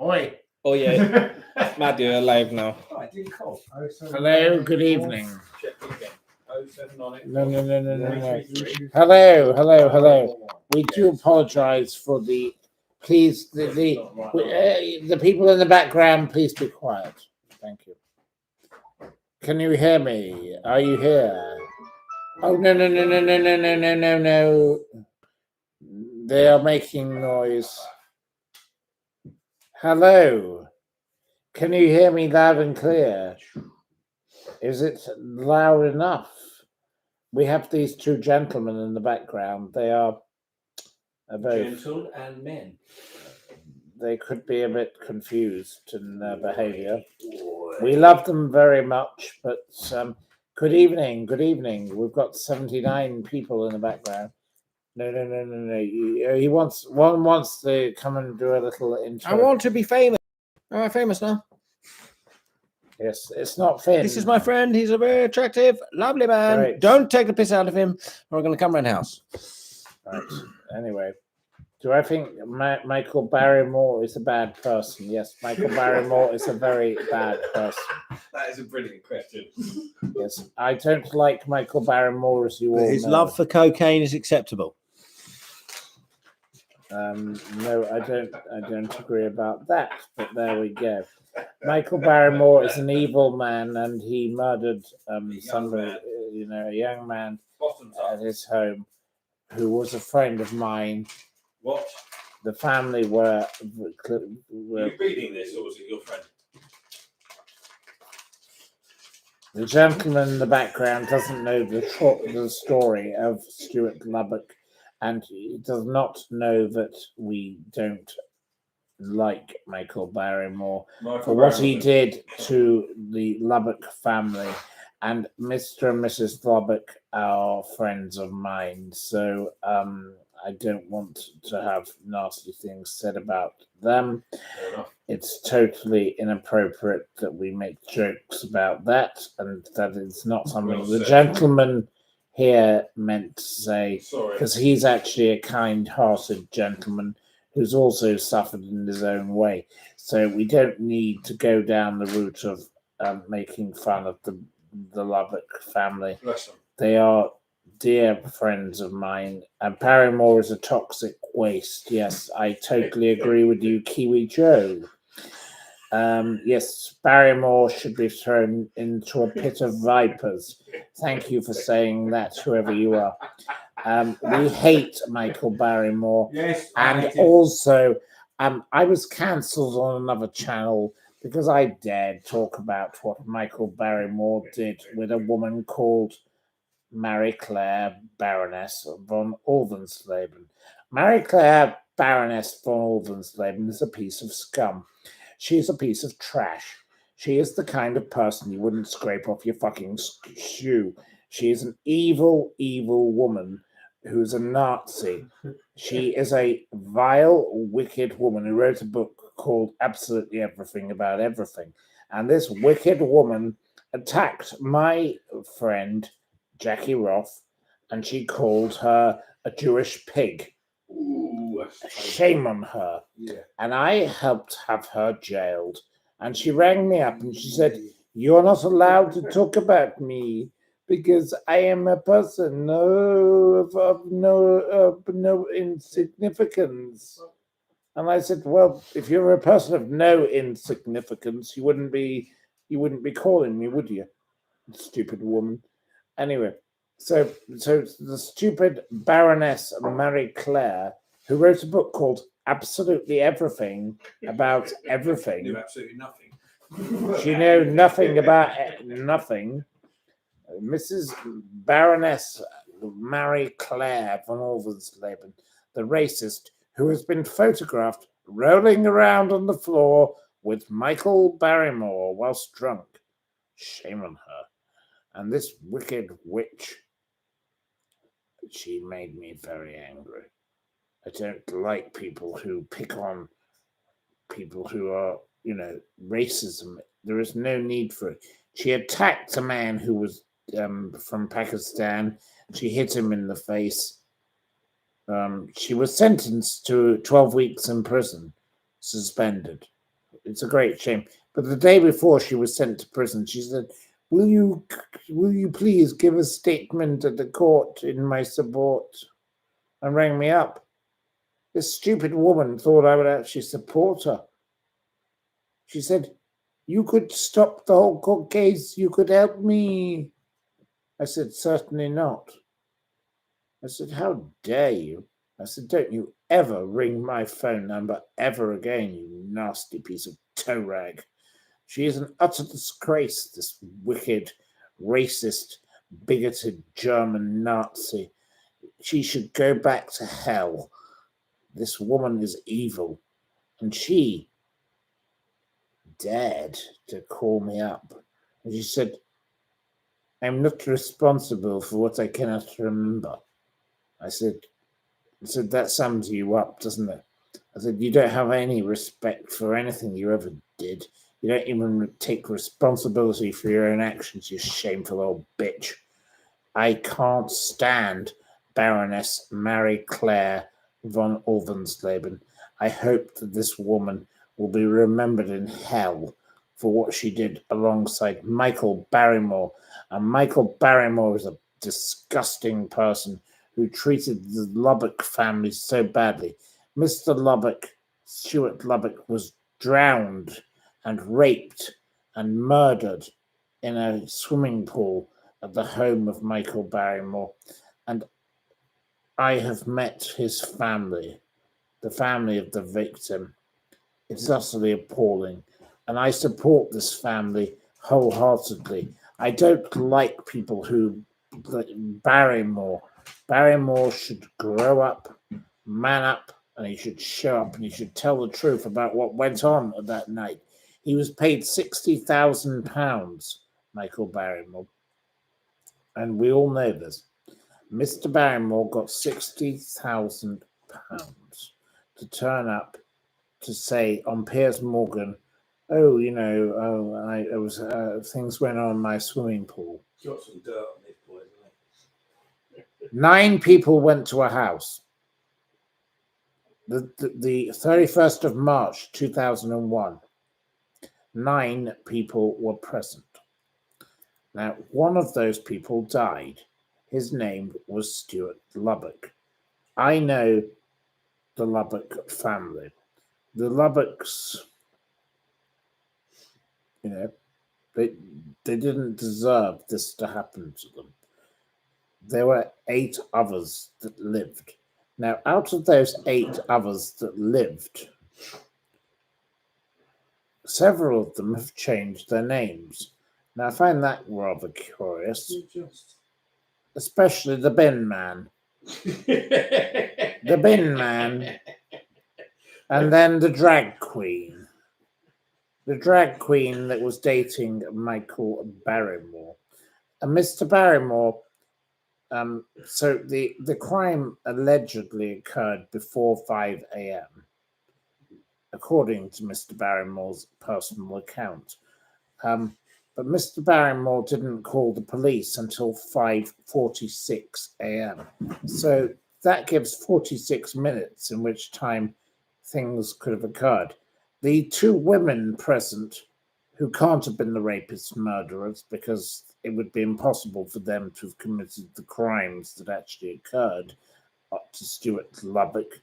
Oi. Oh yeah, Matt, you're live now. Oh, I didn't call. Hello, good evening. Check again. 079 No. Hello. We do apologise for the. Please, the people in the background, please be quiet. Thank you. Can you hear me? Are you here? Oh, no. They are making noise. Hello. Can you hear me loud and clear? Is it loud enough? We have these two gentlemen in the background. They are very gentle and men. They could be a bit confused in their behaviour. We love them very much, but good evening. We've got 79 people in the background. No. One wants to come and do a little intro. I want to be famous. Am I famous now? Yes, it's not Finn. This is my friend. He's a very attractive, lovely man. Great. Don't take the piss out of him, or I'm going to come round the house. Right. Anyway, do I think Michael Barrymore is a bad person? Yes, Michael Barrymore is a very bad person. That is a brilliant question. Yes, I don't like Michael Barrymore, as you all His know. love for cocaine is acceptable. No, I don't agree about that. But there we go. Michael Barrymore is an evil man, and he murdered somebody, a young man at his home, who was a friend of mine. What? The family were Are you reading this, or was it your friend? The gentleman in the background doesn't know the story of Stuart Lubbock, and he does not know that we don't like Michael Barrymore for what he did to the Lubbock family. And Mr. and Mrs. Lubbock are friends of mine, so I don't want to have nasty things said about them. It's totally inappropriate that we make jokes about that, and that is not something the gentleman here meant to say, because he's actually a kind-hearted gentleman who's also suffered in his own way. So we don't need to go down the route of making fun of the Lubbock family. They are dear friends of mine, and Barrymore is a toxic waste. Yes, I totally agree with you, Kiwi Joe. Yes, Barrymore should be thrown into a pit of vipers. Thank you for saying that, whoever you are. We hate Michael Barrymore. Yes, and also, I was cancelled on another channel because I dared talk about what Michael Barrymore did with a woman called Marie Claire Baroness von Oldensleben. Marie Claire Baroness von Oldensleben is a piece of scum. She is a piece of trash. She is the kind of person you wouldn't scrape off your fucking shoe. She is an evil, evil woman who's a Nazi. She is a vile, wicked woman who wrote a book called Absolutely Everything About Everything. And this wicked woman attacked my friend, Jackie Roth, and she called her a Jewish pig. Ooh, Shame on her. Yeah. And I helped have her jailed. And she rang me up and she said, "You're not allowed to talk about me because I am a person of no insignificance." And I said, "Well, if you're a person of no insignificance, you wouldn't be calling me, would you? Stupid woman." Anyway, so the stupid Baroness Marie Claire, who wrote a book called Absolutely Everything About Everything. Knew absolutely nothing. She knew nothing about nothing. Mrs. Baroness Marie Claire von Oldensleben, the racist, who has been photographed rolling around on the floor with Michael Barrymore whilst drunk. Shame on her. And this wicked witch, she made me very angry. I don't like people who pick on people who are, racism. There is no need for it. She attacked a man who was from Pakistan. She hit him in the face. She was sentenced to 12 weeks in prison, suspended. It's a great shame. But the day before she was sent to prison, she said, will you please give a statement at the court in my support? And rang me up. This stupid woman thought I would actually support her. She said, you could stop the whole court case. You could help me. I said, certainly not. I said, how dare you? I said, don't you ever ring my phone number ever again, you nasty piece of toe rag. She is an utter disgrace, this wicked, racist, bigoted German Nazi. She should go back to hell. This woman is evil. And she dared to call me up. And she said, I'm not responsible for what I cannot remember. I said, that sums you up, doesn't it? I said, you don't have any respect for anything you ever did. You don't even take responsibility for your own actions, you shameful old bitch. I can't stand Baroness Marie Claire von Olvensleben. I hope that this woman will be remembered in hell for what she did alongside Michael Barrymore. And Michael Barrymore is a disgusting person who treated the Lubbock family so badly. Mr. Lubbock, Stuart Lubbock, was drowned and raped and murdered in a swimming pool at the home of Michael Barrymore. And I have met his family, the family of the victim. It's utterly appalling. And I support this family wholeheartedly. I don't like people who, like Barrymore. Barrymore should grow up, man up, and he should show up and he should tell the truth about what went on that night. He was paid £60,000, Michael Barrymore. And we all know this. Mr. Barrymore got £60,000 to turn up to say on Piers Morgan, things went on in my swimming pool. Got some dirt on this boy, isn't it? 9 people went to a house. The 31st of March 2001. 9 people were present. Now, one of those people died. His name was Stuart Lubbock. I know the Lubbock family. The Lubbocks, they didn't deserve this to happen to them. There were 8 others that lived. Now, out of those 8 others that lived, several of them have changed their names. Now, I find that rather curious, especially the bin man. The bin man, and then the drag queen. The drag queen that was dating Michael Barrymore. And Mr. Barrymore, so the crime allegedly occurred before 5 a.m., according to Mr. Barrymore's personal account. But Mr. Barrymore didn't call the police until 5:46 a.m. So that gives 46 minutes in which time things could have occurred. The 2 women present, who can't have been the rapists, murderers, because it would be impossible for them to have committed the crimes that actually occurred up to Stuart Lubbock.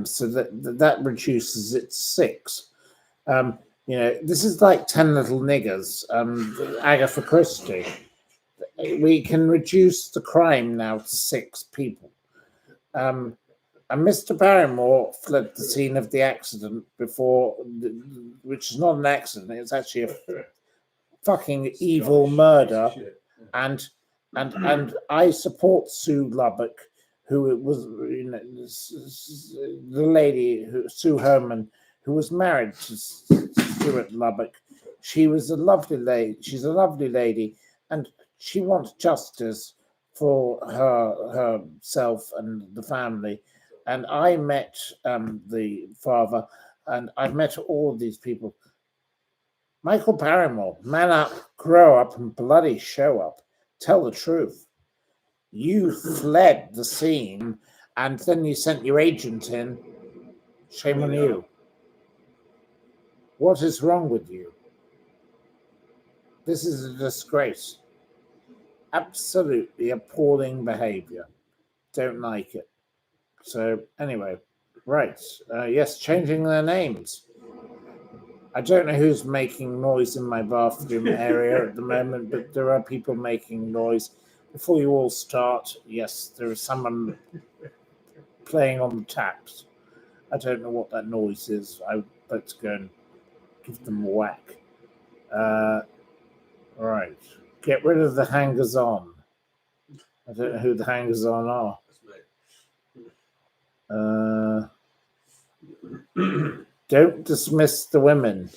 So that reduces it to 6. This is like 10 Little Niggers, Agatha Christie. We can reduce the crime now to 6 people. And Mr. Barrymore fled the scene of the accident which is not an accident, it's actually a fucking evil murder. And I support Sue Lubbock, who was the lady, Sue Herman, who was married to Stuart Lubbock. She was a lovely lady. She's a lovely lady, and she wants justice for herself and the family. And I met the father, and I've met all of these people. Michael Barrymore, man up, grow up, and bloody show up. Tell the truth. You fled the scene, and then you sent your agent in. Shame on you. What is wrong with you? This is a disgrace. Absolutely appalling behavior. Don't like it. So, anyway, right. Yes, changing their names. I don't know who's making noise in my bathroom area at the moment, but there are people making noise. Before you all start, yes, there is someone playing on the taps. I don't know what that noise is. I would like to go and give them a whack. Right. Get rid of the hangers on. I don't know who the hangers on are. Don't dismiss the women.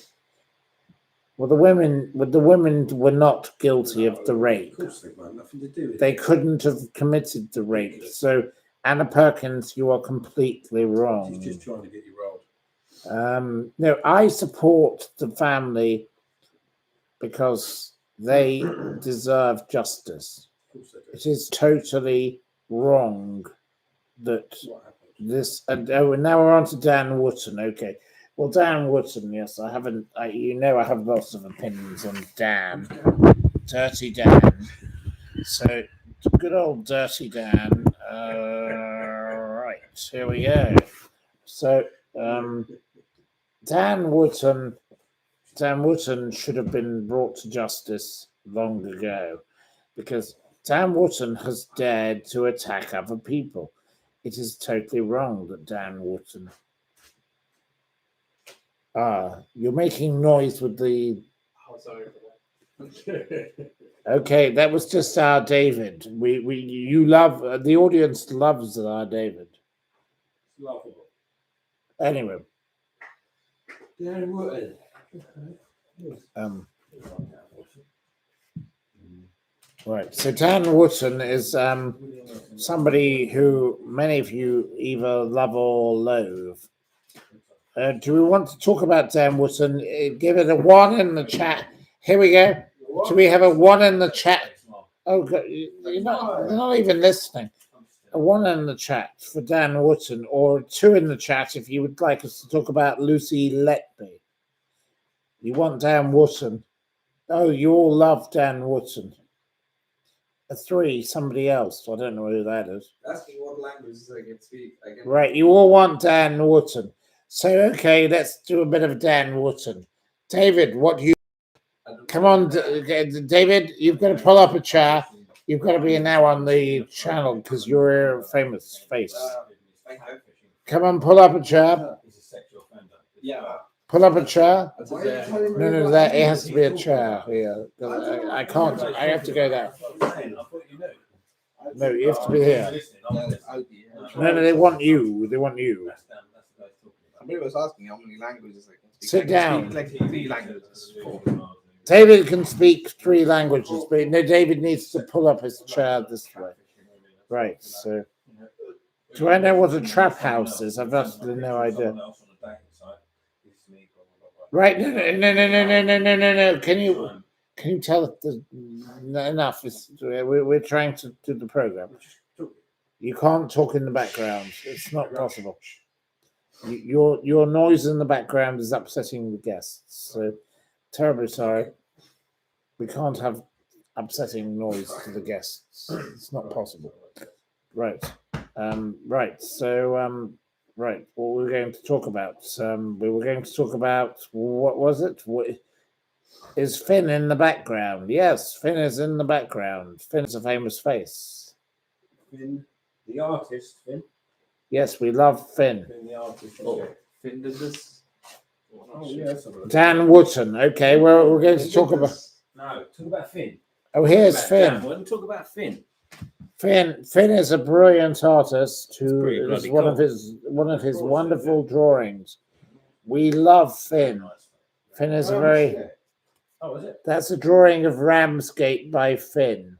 Well, the women were not guilty of the rape. Of course they were. Nothing to do with They it. couldn't have committed the rape. So, Anna Perkins, you are completely wrong. She's just trying to get you rolled. No, I support the family because they deserve justice. Of course they do. It is totally wrong that What happened? this. And now we're on to Dan Wootton. Okay. Well, Dan Wootton, yes, I haven't. I have lots of opinions on Dan, Dirty Dan. So, good old Dirty Dan. Right, here we go. So, Dan Wootton should have been brought to justice long ago, because Dan Wootton has dared to attack other people. It is totally wrong that Dan Wootton. You're making noise with the. Oh, sorry for that. Okay, that was just our David. You love the audience loves our David. It's laughable. Anyway, Dan Wootton. Right. So Dan Wootton is somebody who many of you either love or loathe. Do we want to talk about Dan Wootton? Give it a 1 in the chat. Here we go. Do we have a 1 in the chat? Oh, God, you're not even listening. A 1 in the chat for Dan Wootton, or 2 in the chat if you would like us to talk about Lucy Letby. You want Dan Wootton? Oh, you all love Dan Wootton. A 3, somebody else. I don't know who that is. Asking what languages I can speak. Right, you all want Dan Wootton. So, okay, let's do a bit of Dan Wootton. David, what do you... Come on, David, you've got to pull up a chair. You've got to be now on the channel because you're a famous face. Come on, pull up a chair. Yeah. Pull up a chair. No. No, that it has to be a chair here. I can't. I have to go there. No, you have to be here. No, they want you. They want you. Somebody was asking how many languages I can speak. Sit I can down. Speak like 3 languages. 4. David can speak 3 languages, but no, David needs to pull up his chair this way. Right. So, do I know what a trap house is? I've absolutely no idea. Right? No. Can you tell it? Enough. We're trying to do the program. You can't talk in the background. It's not possible. Your noise in the background is upsetting the guests. So terribly sorry. We can't have upsetting noise to the guests. It's not possible. Right. Right. So right. What were we going to talk about? We were going to talk about what was it? Is Finn in the background? Yes, Finn is in the background. Finn is a famous face. Finn, the artist, Finn. Yes, we love Finn. Finn, the artist. Oh, Finn did this. Oh, yeah. Dan Wootton. Okay, we're going to talk about. No, talk about Finn. Oh, here's Talk about Finn. Dan. Why don't we talk about Finn? Finn is a brilliant artist who pretty is bloody one of his wonderful drawings. We love Finn. Finn is a very. Oh, is it? That's a drawing of Ramsgate by Finn.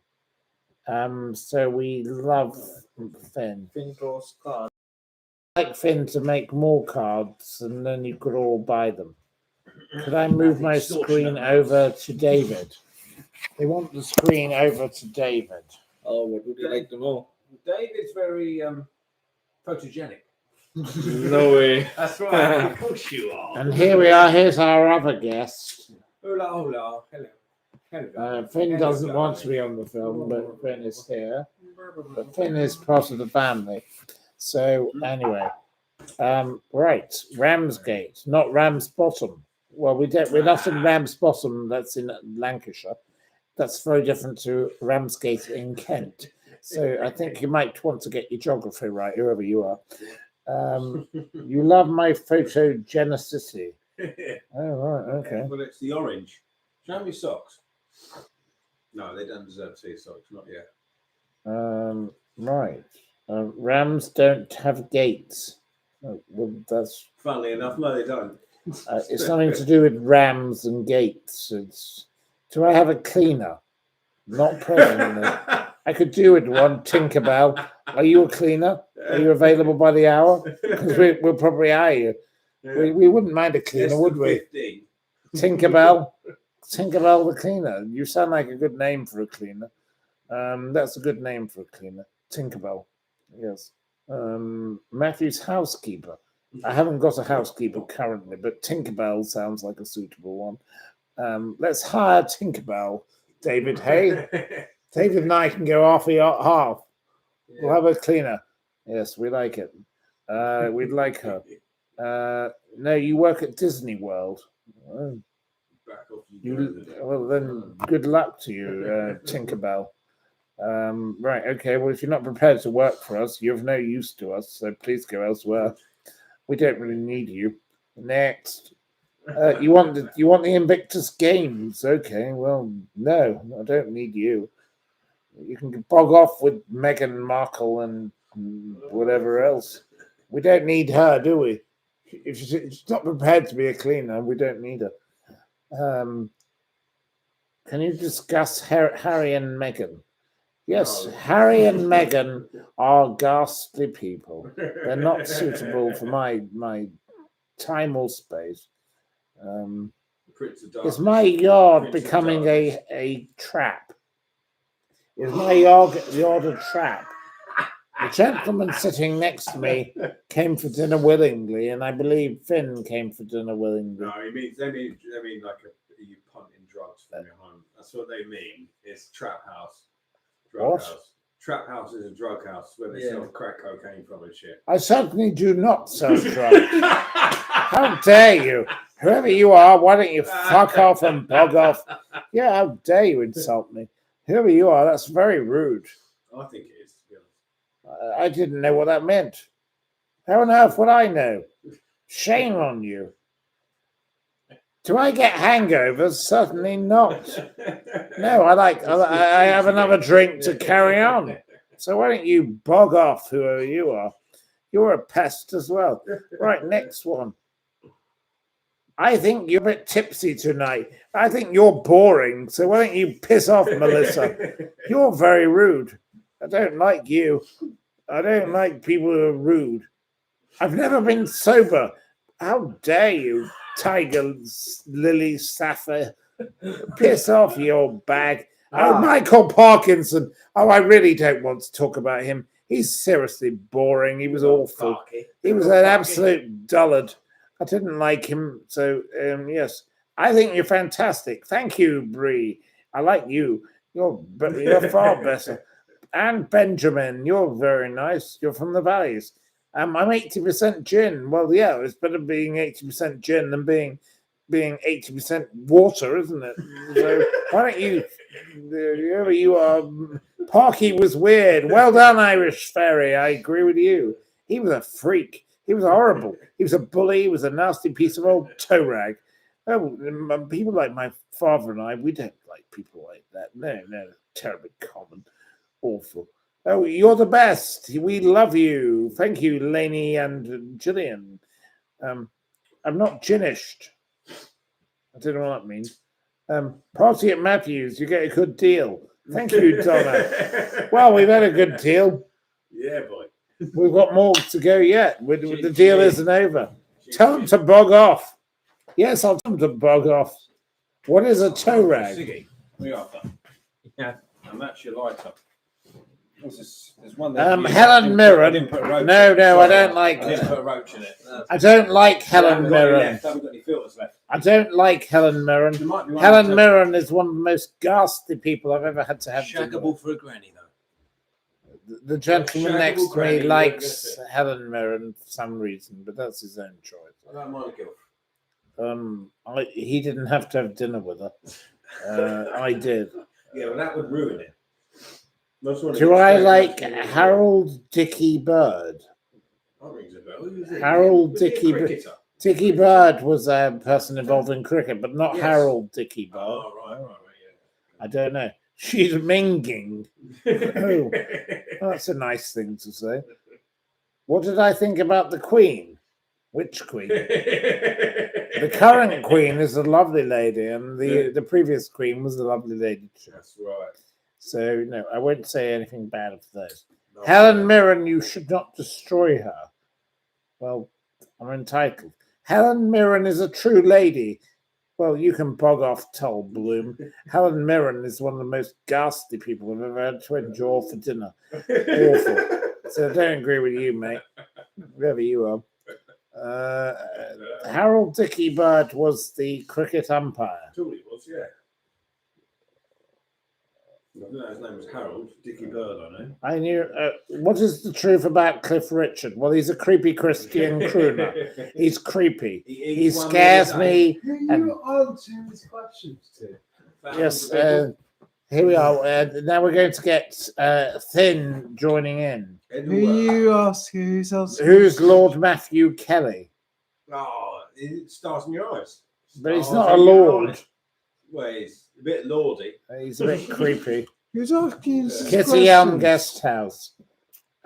So we love Finn. Finn draws cards. I'd like Finn to make more cards, and then you could all buy them. Could I move my screen over to David? They want the screen over to David. Oh, what would you like to know? David's very photogenic. No way. That's right. Of course you are. And here we are. Here's our other guest. Hola, hola. Hello. Hello. Finn doesn't want to be on the film, but Finn is here. But Finn is part of the family. So anyway, right, Ramsgate, not Ramsbottom. Well, we're not in Ramsbottom. That's in Lancashire. That's very different to Ramsgate in Kent. So I think you might want to get your geography right, whoever you are. You love my photogenicity. Oh, right, okay. Well, it's the orange. Show me socks. No, they don't deserve to see socks, not yet. Right. Rams don't have gates. Oh, well, that's Funnily enough, no, they don't. it's something to do with rams and gates. Do I have a cleaner? Not presently. I could do with one. Tinkerbell, are you a cleaner? Are you available by the hour? Because we'll probably hire you. We wouldn't mind a cleaner, would we? 15. Tinkerbell the cleaner. You sound like a good name for a cleaner. That's a good name for a cleaner. Tinkerbell. Yes. Matthew's housekeeper. I haven't got a housekeeper currently, but Tinkerbell sounds like a suitable one. Let's hire Tinkerbell, David. Hey, David and I can go half. We'll have a cleaner. Yes, we like it. We'd like her. No, you work at Disney World. Well, then good luck to you, Tinkerbell. Right, okay. Well, if you're not prepared to work for us, you're of no use to us. So please go elsewhere. We don't really need you. Next, you want the Invictus Games? Okay. Well, no, I don't need you. You can bog off with Meghan Markle and whatever else. We don't need her, do we? If she's not prepared to be a cleaner, we don't need her. Can you discuss Harry and Meghan? Yes, No. Harry and Meghan are ghastly people. They're not suitable for my time or space. Is my yard becoming a trap? Is my yard a trap? The gentleman sitting next to me came for dinner willingly, and I believe Finn came for dinner willingly. No, they mean like you punting drugs from your home. That's what they mean. It's trap house. House. Trap house is a drug house where they sell crack cocaine from and shit. I certainly do not sell drugs. How dare you? Whoever you are, why don't you fuck off and bog off? Yeah, how dare you insult me? Whoever you are, that's very rude. I think it is, to be honest. I didn't know what that meant. How on earth would I know? Shame on you. Do I get hangovers? Certainly not. No, I have another drink to carry on. So why don't you bog off, whoever you are? You're a pest as well. Right, next one. I think you're a bit tipsy tonight. I think you're boring. So why don't you piss off, Melissa? You're very rude. I don't like you. I don't like people who are rude. I've never been sober. How dare you? Tiger Lily Sapphire, piss off your bag. Oh, Michael Parkinson. Oh, I really don't want to talk about him. He's seriously boring. He was awful. He was an absolute dullard. I didn't like him. So, yes, I think you're fantastic. Thank you, Bree. I like you. You're far better. And Benjamin, you're very nice. You're from the valleys. I'm 80% gin. Well, yeah, it's better being 80% gin than being 80% water, isn't it? So why don't you, whoever you are, Parky was weird. Well done, Irish Fairy. I agree with you. He was a freak. He was horrible. He was a bully. He was a nasty piece of old toe rag. Oh, people like my father and I, we don't like people like that. No, terribly common. Awful. Oh, you're the best. We love you. Thank you, Lainey and Gillian. I'm not ginished. I don't know what that means. Party at Matthews, you get a good deal. Thank you, Donna. Well, we've had a good deal. Yeah, boy. We've got more to go yet. The deal isn't over. Tell them to bog off. Yes, I'll tell them to bog off. What is a toe rag? Siggy, we are. Yeah, and that's your lighter. There's one Helen Mirren. No, I don't like. I didn't put a roach in it. I don't like Helen Haven't got any Mirren. left. I haven't got any filters left. I don't like Helen Mirren. There might be one Helen left. Mirren is one of the most ghastly people I've ever had to have. Shaggable for a granny, though. The gentleman Shaggable next to me granny, likes yeah. Helen Mirren for some reason, but that's his own choice. I don't mind a girl. He didn't have to have dinner with her. I did. Yeah, well, that would ruin it. Do I like Harold Dicky Bird? That rings a bell. Who is it? Harold Was he a Dicky cricketer? Dicky Bird was a person involved in cricket, but not Yes. Harold Dicky Bird. Oh, right, I don't know. She's minging. Oh, that's a nice thing to say. What did I think about the Queen? Which Queen? The current Queen is a lovely lady, and the previous Queen was a lovely lady too. That's right. So no, I won't say anything bad of those. No, Helen Mirren, you should not destroy her. Well, I'm entitled. Helen Mirren is a true lady. Well, you can bog off, Tull Bloom. Helen Mirren is one of the most ghastly people I've ever had to endure for dinner. Awful. So I don't agree with you, mate. Whoever you are. Harold Dicky Bird was the cricket umpire. Thought he was, yeah. I don't know, his name was Harold Dicky Bird, I know. I knew. What is the truth about Cliff Richard? Well, he's a creepy Christian crooner. He's creepy. He eats one scares meal a day. me. Who you answering these questions to? Yes, Thousands of here we are. Now we're going to get Thin joining in. people. Who you asking? Who's asking? Who's Lord Matthew Kelly? Oh, it stars in your eyes. But he's Stars not a in your lord. eyes. Well, he's a bit lordy. He's a bit creepy. Who's asking? These Kitty Elm questions? Guest House.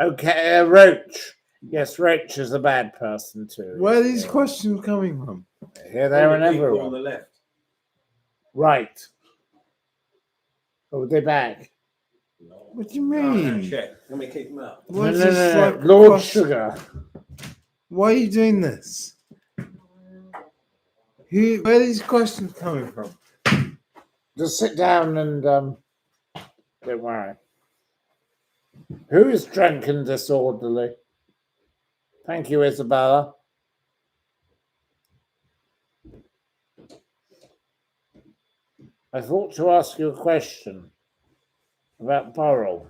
Okay, Roach. Yes, Roach is a bad person too. Where are these questions coming from? Here, there, and All the people on everywhere. the left. Right. Oh, they're back. What do you Oh, mean? check. Let me keep them out. What is No, this no, like? Lord quest- Sugar. Why are you doing this? Where are these questions coming from? Just sit down and don't worry. Who is drunk and disorderly? Thank you, Isabella. I thought to ask you a question about Burrell.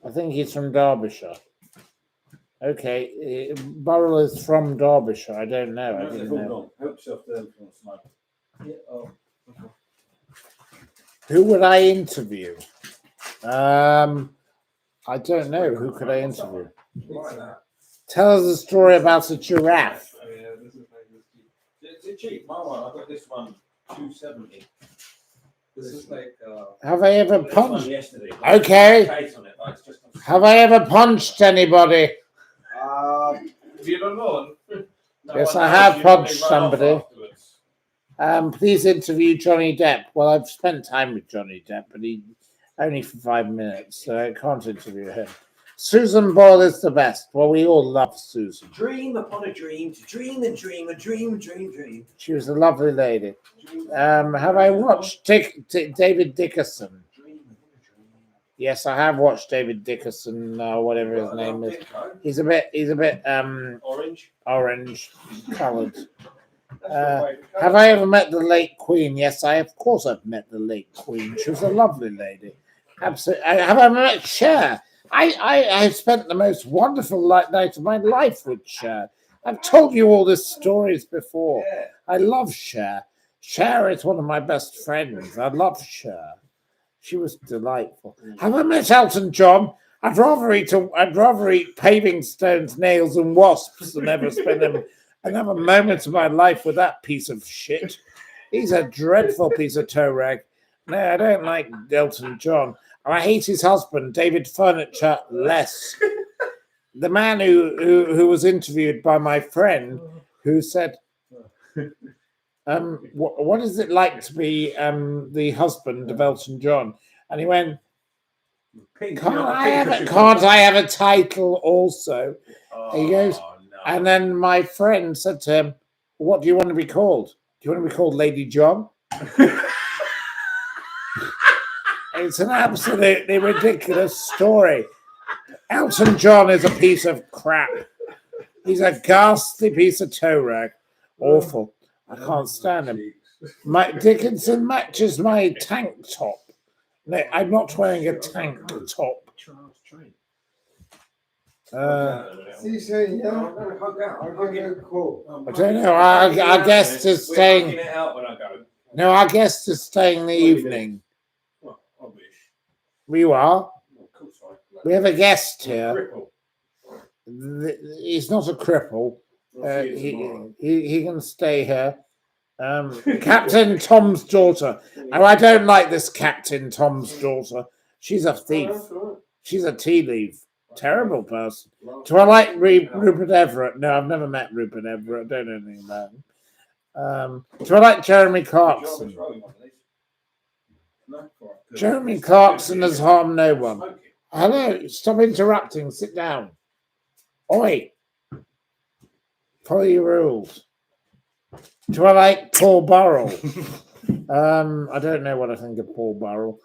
I think he's from Derbyshire. Okay, Burrell is from Derbyshire. I don't know. I didn't know. Help yourself there if you want to smoke. Yeah, oh. Who would I interview? I don't know. Who could I interview? Like that. Tell us a story about a giraffe. Oh, yeah, this is it's cheap. My one, I got this one $270. This is like Have I ever this one punched? yesterday. Okay. Case on it, but it's just Have I ever punched anybody? you don't know. No Yes, one I knows. have You punched probably run off somebody. afterwards. Please interview Johnny Depp. Well, I've spent time with Johnny Depp, but he only for 5 minutes, so I can't interview him. Susan Boyle is the best. Well, we all love Susan. Dream upon a dream, to dream and dream, a dream, dream. She was a lovely lady. Have I watched David Dickerson? Yes, I have watched David Dickerson, whatever his name is. He's a bit Orange. coloured. Have I ever met the late Queen? Yes, of course I've met the late Queen. She was a lovely lady. Absolutely. Have I ever met Cher? I spent the most wonderful night of my life with Cher. I've told you all these stories before. Yeah. I love Cher. Cher is one of my best friends. I love Cher. She was delightful. Have I met Elton John? I'd rather eat paving stones, nails, and wasps than ever spend another moment of my life with that piece of shit. He's a dreadful piece of toe rag. No, I don't like Elton John. I hate his husband, David Furniture, less. The man who was interviewed by my friend, who said, what is it like to be the husband of Elton John? And he went, can't I have a title also? He goes, and then my friend said to him, what do you want to be called? Do you want to be called Lady John? It's an absolutely ridiculous story. Elton John is a piece of crap. He's a ghastly piece of toe rag. Awful. I can't stand him. Mike Dickinson matches my tank top. No, I'm not wearing a tank top. I don't know. Our guest is staying. No, our guest is staying the evening. You are. We have a guest here. He's not a cripple. He can stay here. Captain Tom's daughter. Oh, I don't like this Captain Tom's daughter. She's a thief. She's a tea leaf. Terrible person. Do I like Rupert Everett? No, I've never met Rupert Everett. I don't know anything about him. Do I like Jeremy Clarkson? Jeremy Clarkson has harmed no one. Hello, stop interrupting. Sit down. Oi. Follow your rules. Do I like Paul Burrell? I don't know what I think of Paul Burrell.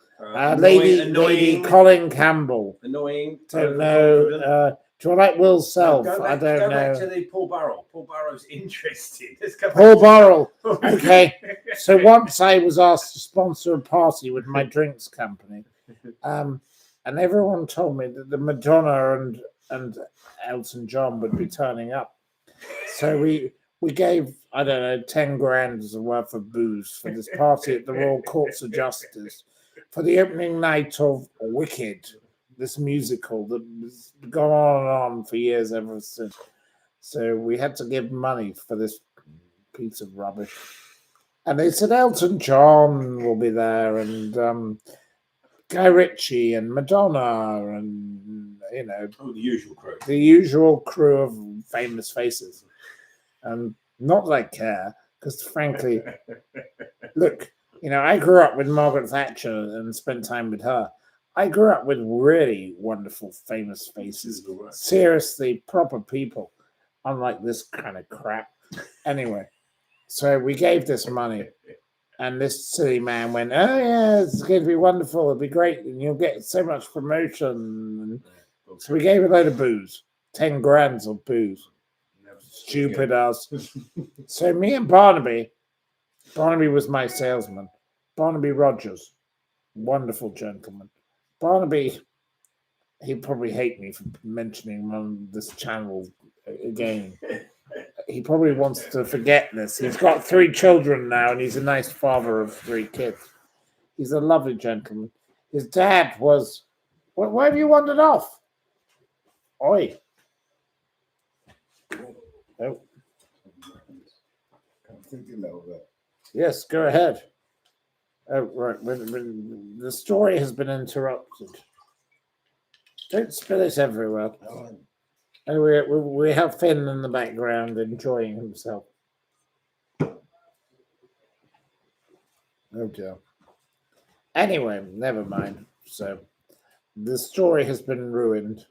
Lady Colin Campbell. Annoying. Don't know. Do I like Will Self? I don't go know. back to the Paul Burrell. Paul Burrell's interesting. Let's go Paul Burrell. Okay. So once I was asked to sponsor a party with my drinks company, and everyone told me that the Madonna and Elton John would be turning up. So we gave, I don't know, 10 grand worth of booze for this party at the Royal Courts of Justice for the opening night of Wicked, this musical that's gone on and on for years ever since. So we had to give money for this piece of rubbish. And they said Elton John will be there, and Guy Ritchie and Madonna, and, you know, the usual crew. The usual crew of famous faces. Not that I care, because frankly, look, you know, I grew up with Margaret Thatcher and spent time with her. I grew up with really wonderful, famous faces. Seriously, proper people, unlike this kind of crap. Anyway, so we gave this money, and this silly man went, oh, yeah, it's going to be wonderful. It'll be great, and you'll get so much promotion. So we gave a load of booze, 10 grand of booze. Stupid us. So me and Barnaby was my salesman. Barnaby Rogers, wonderful gentleman. Barnaby, he'd probably hate me for mentioning him on this channel again. He probably wants to forget this. He's got 3 children now, and he's a nice father of 3 kids. He's a lovely gentleman. His dad was... Why have you wandered off? Oi. Oh. Yes, go ahead. Oh, right. When the story has been interrupted. Don't spill it everywhere. Anyway, we have Finn in the background enjoying himself. Oh dear. Anyway, never mind. So, the story has been ruined.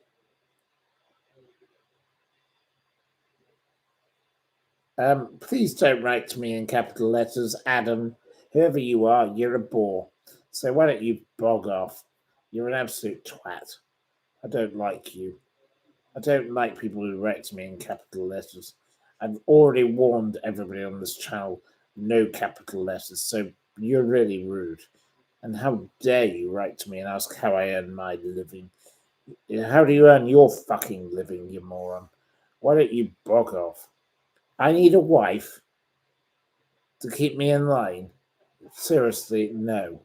Please don't write to me in capital letters, Adam. Whoever you are, you're a bore. So why don't you bog off? You're an absolute twat. I don't like you. I don't like people who write to me in capital letters. I've already warned everybody on this channel, no capital letters, so you're really rude. And how dare you write to me and ask how I earn my living? How do you earn your fucking living, you moron? Why don't you bog off? I need a wife to keep me in line. Seriously, no.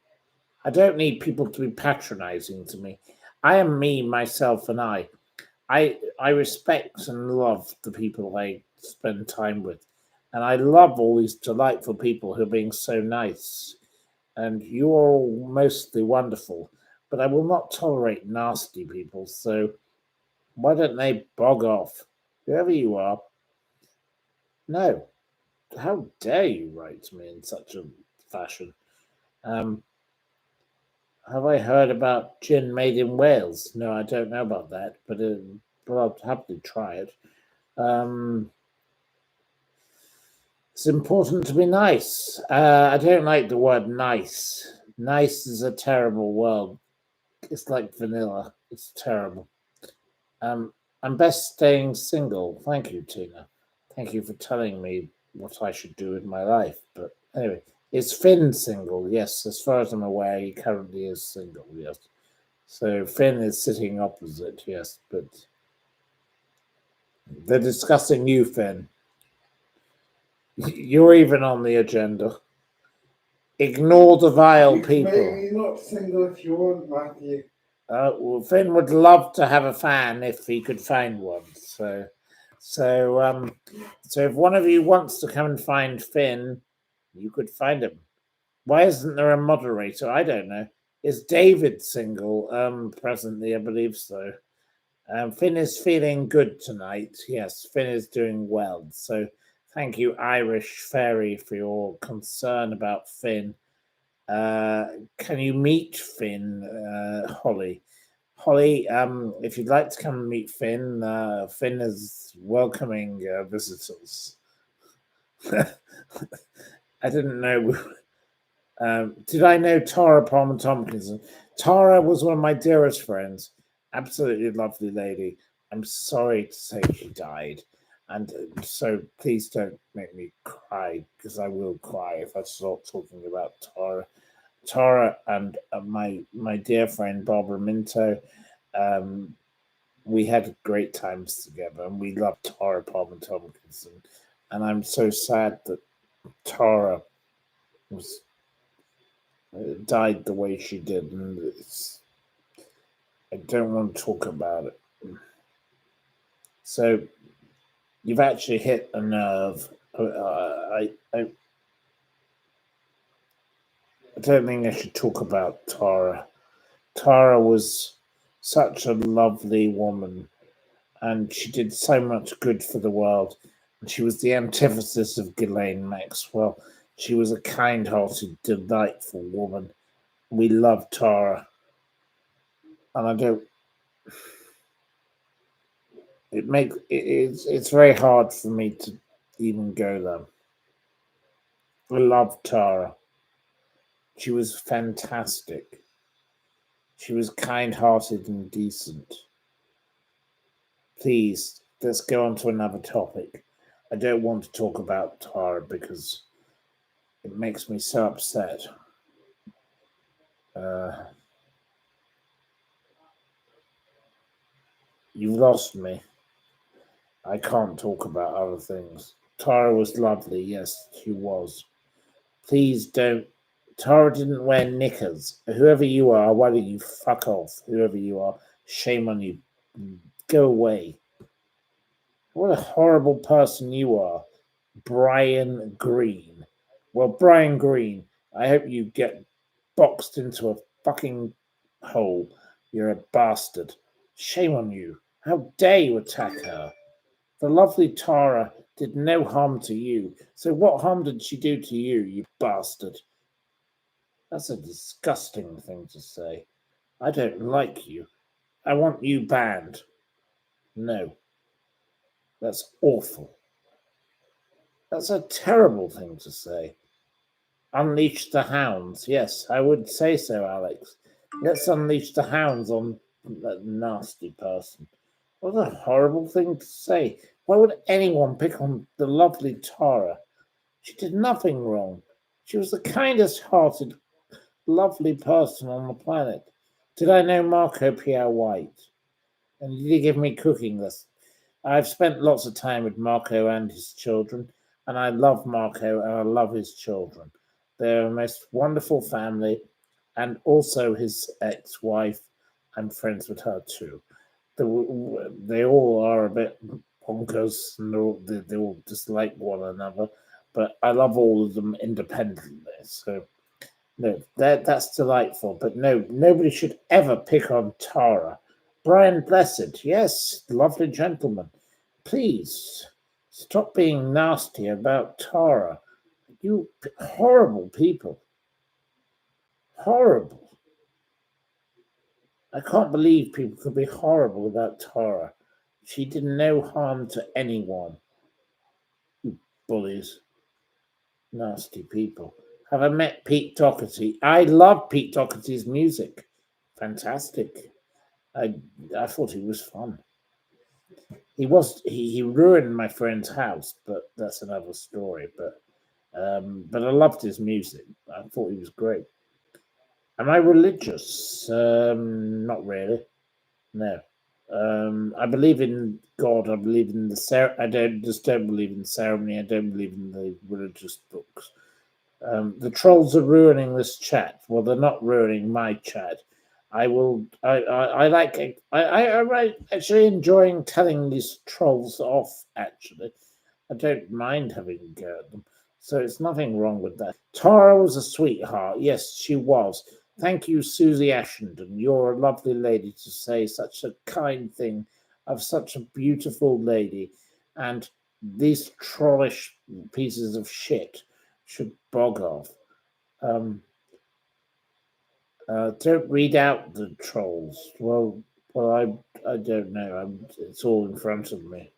I don't need people to be patronizing to me. I am me, myself, and I. I respect and love the people I spend time with. And I love all these delightful people who are being so nice. And you are all mostly wonderful. But I will not tolerate nasty people. So why don't they bog off? Whoever you are. No. How dare you write to me in such a fashion? Have I heard about gin made in Wales? No, I don't know about that, but I'll happily try it. It's important to be nice. I don't like the word nice. Nice is a terrible word. It's like vanilla. It's terrible. I'm best staying single. Thank you, Tina. Thank you for telling me what I should do with my life. But anyway, is Finn single? Yes, as far as I'm aware, he currently is single. Yes. So Finn is sitting opposite. Yes, but they're discussing you, Finn. You're even on the agenda. Ignore the vile people. Maybe not single if you want, Matthew. Well, Finn would love to have a fan if he could find one. So if one of you wants to come and find Finn, you could find him. Why isn't there a moderator? I don't know. Is David single? Presently, I believe so. Finn is feeling good tonight. Yes, Finn is doing well. So thank you, Irish Fairy, for your concern about Finn. Can you meet Finn, Holly? Holly, if you'd like to come and meet Finn, Finn is welcoming visitors. I didn't know. Did I know Tara Palmer-Tomkinson? Tara was one of my dearest friends. Absolutely lovely lady. I'm sorry to say she died. And so please don't make me cry, because I will cry if I start talking about Tara. Tara and my dear friend Barbara Minto, we had great times together, and we loved Tara Palmer-Tomkinson. And I'm so sad that Tara was died the way she did, and I don't want to talk about it. So you've actually hit a nerve. I don't think I should talk about Tara. Tara was such a lovely woman, and she did so much good for the world. And she was the antithesis of Ghislaine Maxwell. She was a kind-hearted, delightful woman. We love Tara. And I don't... It's very hard for me to even go there. I love Tara. She was fantastic. She was kind-hearted and decent. Please, let's go on to another topic. I don't want to talk about Tara because it makes me so upset. You've lost me. I can't talk about other things. Tara was lovely. Yes, she was. Please don't. Tara didn't wear knickers. Whoever you are, why don't you fuck off? Whoever you are, shame on you. Go away. What a horrible person you are, Brian Green. Well, Brian Green, I hope you get boxed into a fucking hole. You're a bastard. Shame on you. How dare you attack her? The lovely Tara did no harm to you. So what harm did she do to you, you bastard? That's a disgusting thing to say. I don't like you. I want you banned. No. That's awful. That's a terrible thing to say. Unleash the hounds. Yes, I would say so, Alex. Let's unleash the hounds on that nasty person. What a horrible thing to say. Why would anyone pick on the lovely Tara? She did nothing wrong. She was the kindest-hearted, lovely person on the planet. Did I know Marco Pierre White? And did he give me cooking lessons? I've spent lots of time with Marco and his children, and I love Marco and I love his children. They're a most wonderful family, and also his ex-wife. I'm friends with her too. They all are a bit bonkers, and they all dislike one another, but I love all of them independently. So no, that's delightful. But no, nobody should ever pick on Tara. Brian Blessed, yes, lovely gentleman. Please stop being nasty about Tara. You horrible people. Horrible. I can't believe people could be horrible about Tara. She did no harm to anyone. You bullies. Nasty people. Have I met Pete Doherty? I love Pete Doherty's music. Fantastic. I thought he was fun. he ruined my friend's house, but that's another story. But I loved his music. I thought he was great. Am I religious? Not really. No. I believe in God. I believe in I don't believe in ceremony. I don't believe in the religious books. The trolls are ruining this chat. Well, they're not ruining my chat. I will. I like. I actually enjoying telling these trolls off. Actually, I don't mind having a go at them. So it's nothing wrong with that. Tara was a sweetheart. Yes, she was. Thank you, Susie Ashenden. You're a lovely lady to say such a kind thing of such a beautiful lady. And these trollish pieces of shit should bog off. Don't read out the trolls. I don't know. It's all in front of me.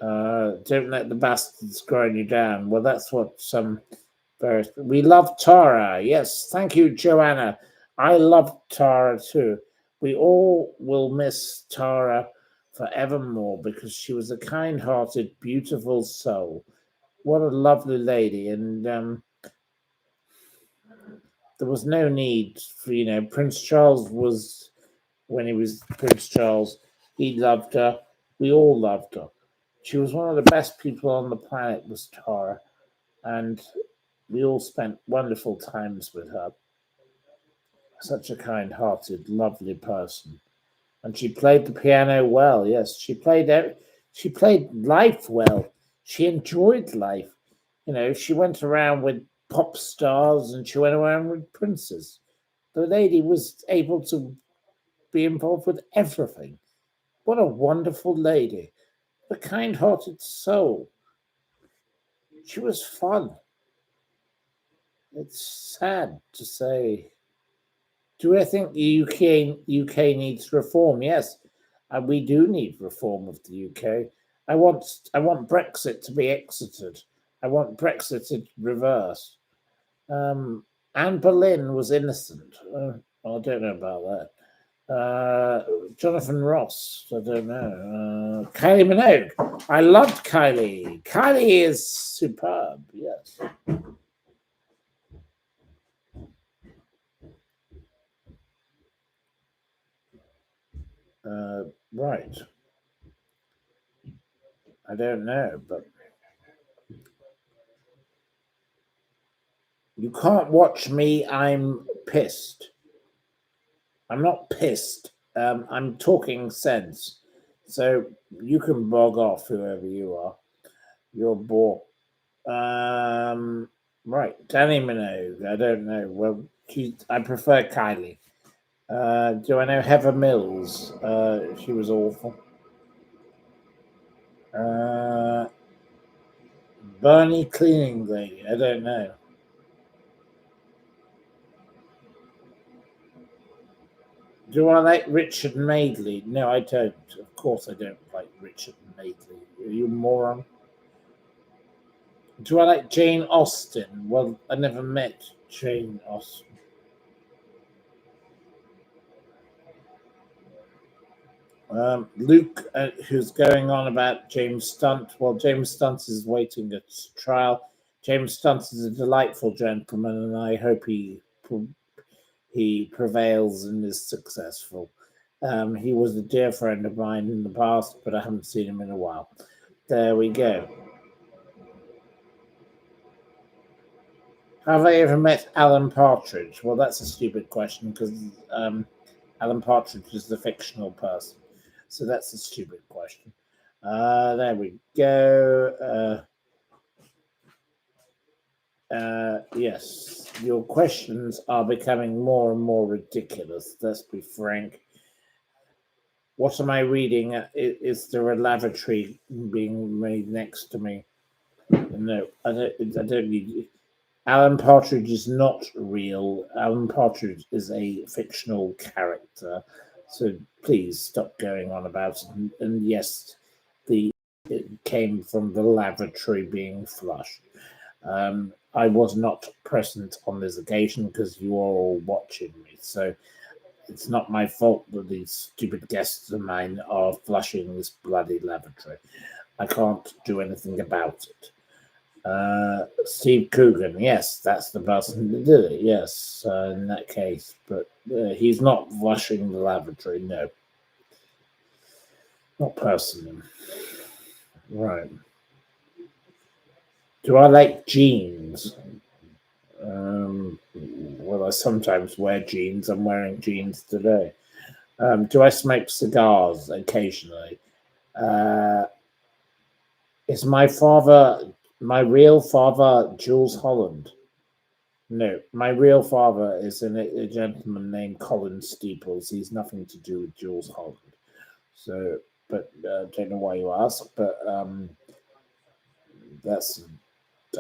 Don't let the bastards grind you down. Well, that's what some. We love Tara. Yes, thank you, Joanna. I love Tara too. We all will miss Tara forevermore because she was a kind-hearted, beautiful soul. What a lovely lady, and there was no need for Prince Charles was when he was Prince Charles. He loved her. We all loved her. She was one of the best people on the planet, was Tara, and we all spent wonderful times with her. Such a kind-hearted, lovely person, and she played the piano well. Yes, she played life well. She enjoyed life. She went around with pop stars and she went around with princes. The lady was able to be involved with everything. What a wonderful lady. A kind-hearted soul. She was fun. It's sad to say. Do I think the UK needs reform? Yes, and we do need reform of the UK. I want Brexit to be exited. I want Brexit to reverse. Anne Boleyn was innocent. I don't know about that. Jonathan Ross, I don't know. Kylie Minogue. I loved Kylie. Kylie is superb, yes. Right. I don't know, but you can't watch me. I'm pissed. I'm not pissed. I'm talking sense. So you can bog off, whoever you are. You're bored. Right. Danny Minogue. I don't know. Well, I prefer Kylie. Do I know Heather Mills? She was awful. Bernie Cleaning Lady. I don't know. Do I like Richard Madeley? No, I don't. Of course, I don't like Richard Madeley. Are you a moron? Do I like Jane Austen? Well, I never met Jane Austen. Luke, who's going on about James Stunt. Well, James Stunt is waiting at trial. James Stunt is a delightful gentleman, and I hope he prevails and is successful. He was a dear friend of mine in the past, but I haven't seen him in a while. There we go. Have I ever met Alan Partridge? Well, that's a stupid question because Alan Partridge is the fictional person. So that's a stupid question. There we go. Yes, your questions are becoming more and more ridiculous. Let's be frank. What am I reading? Is there a lavatory being made next to me? No, I don't need. Alan Partridge is not real. Alan Partridge is a fictional character. So please stop going on about it. And yes, it came from the lavatory being flushed. I was not present on this occasion because you are all watching me. So It's not my fault that these stupid guests of mine are flushing this bloody lavatory. I can't do anything about it. Steve Coogan, yes, that's the person that did it, yes, in that case. But he's not flushing the lavatory, no. Not personally. Right. Do I like jeans? Well, I sometimes wear jeans. I'm wearing jeans today. Do I smoke cigars occasionally? Is my real father, Jules Holland? No, my real father is a gentleman named Colin Steeples. He's nothing to do with Jules Holland. So, but don't know why you ask. But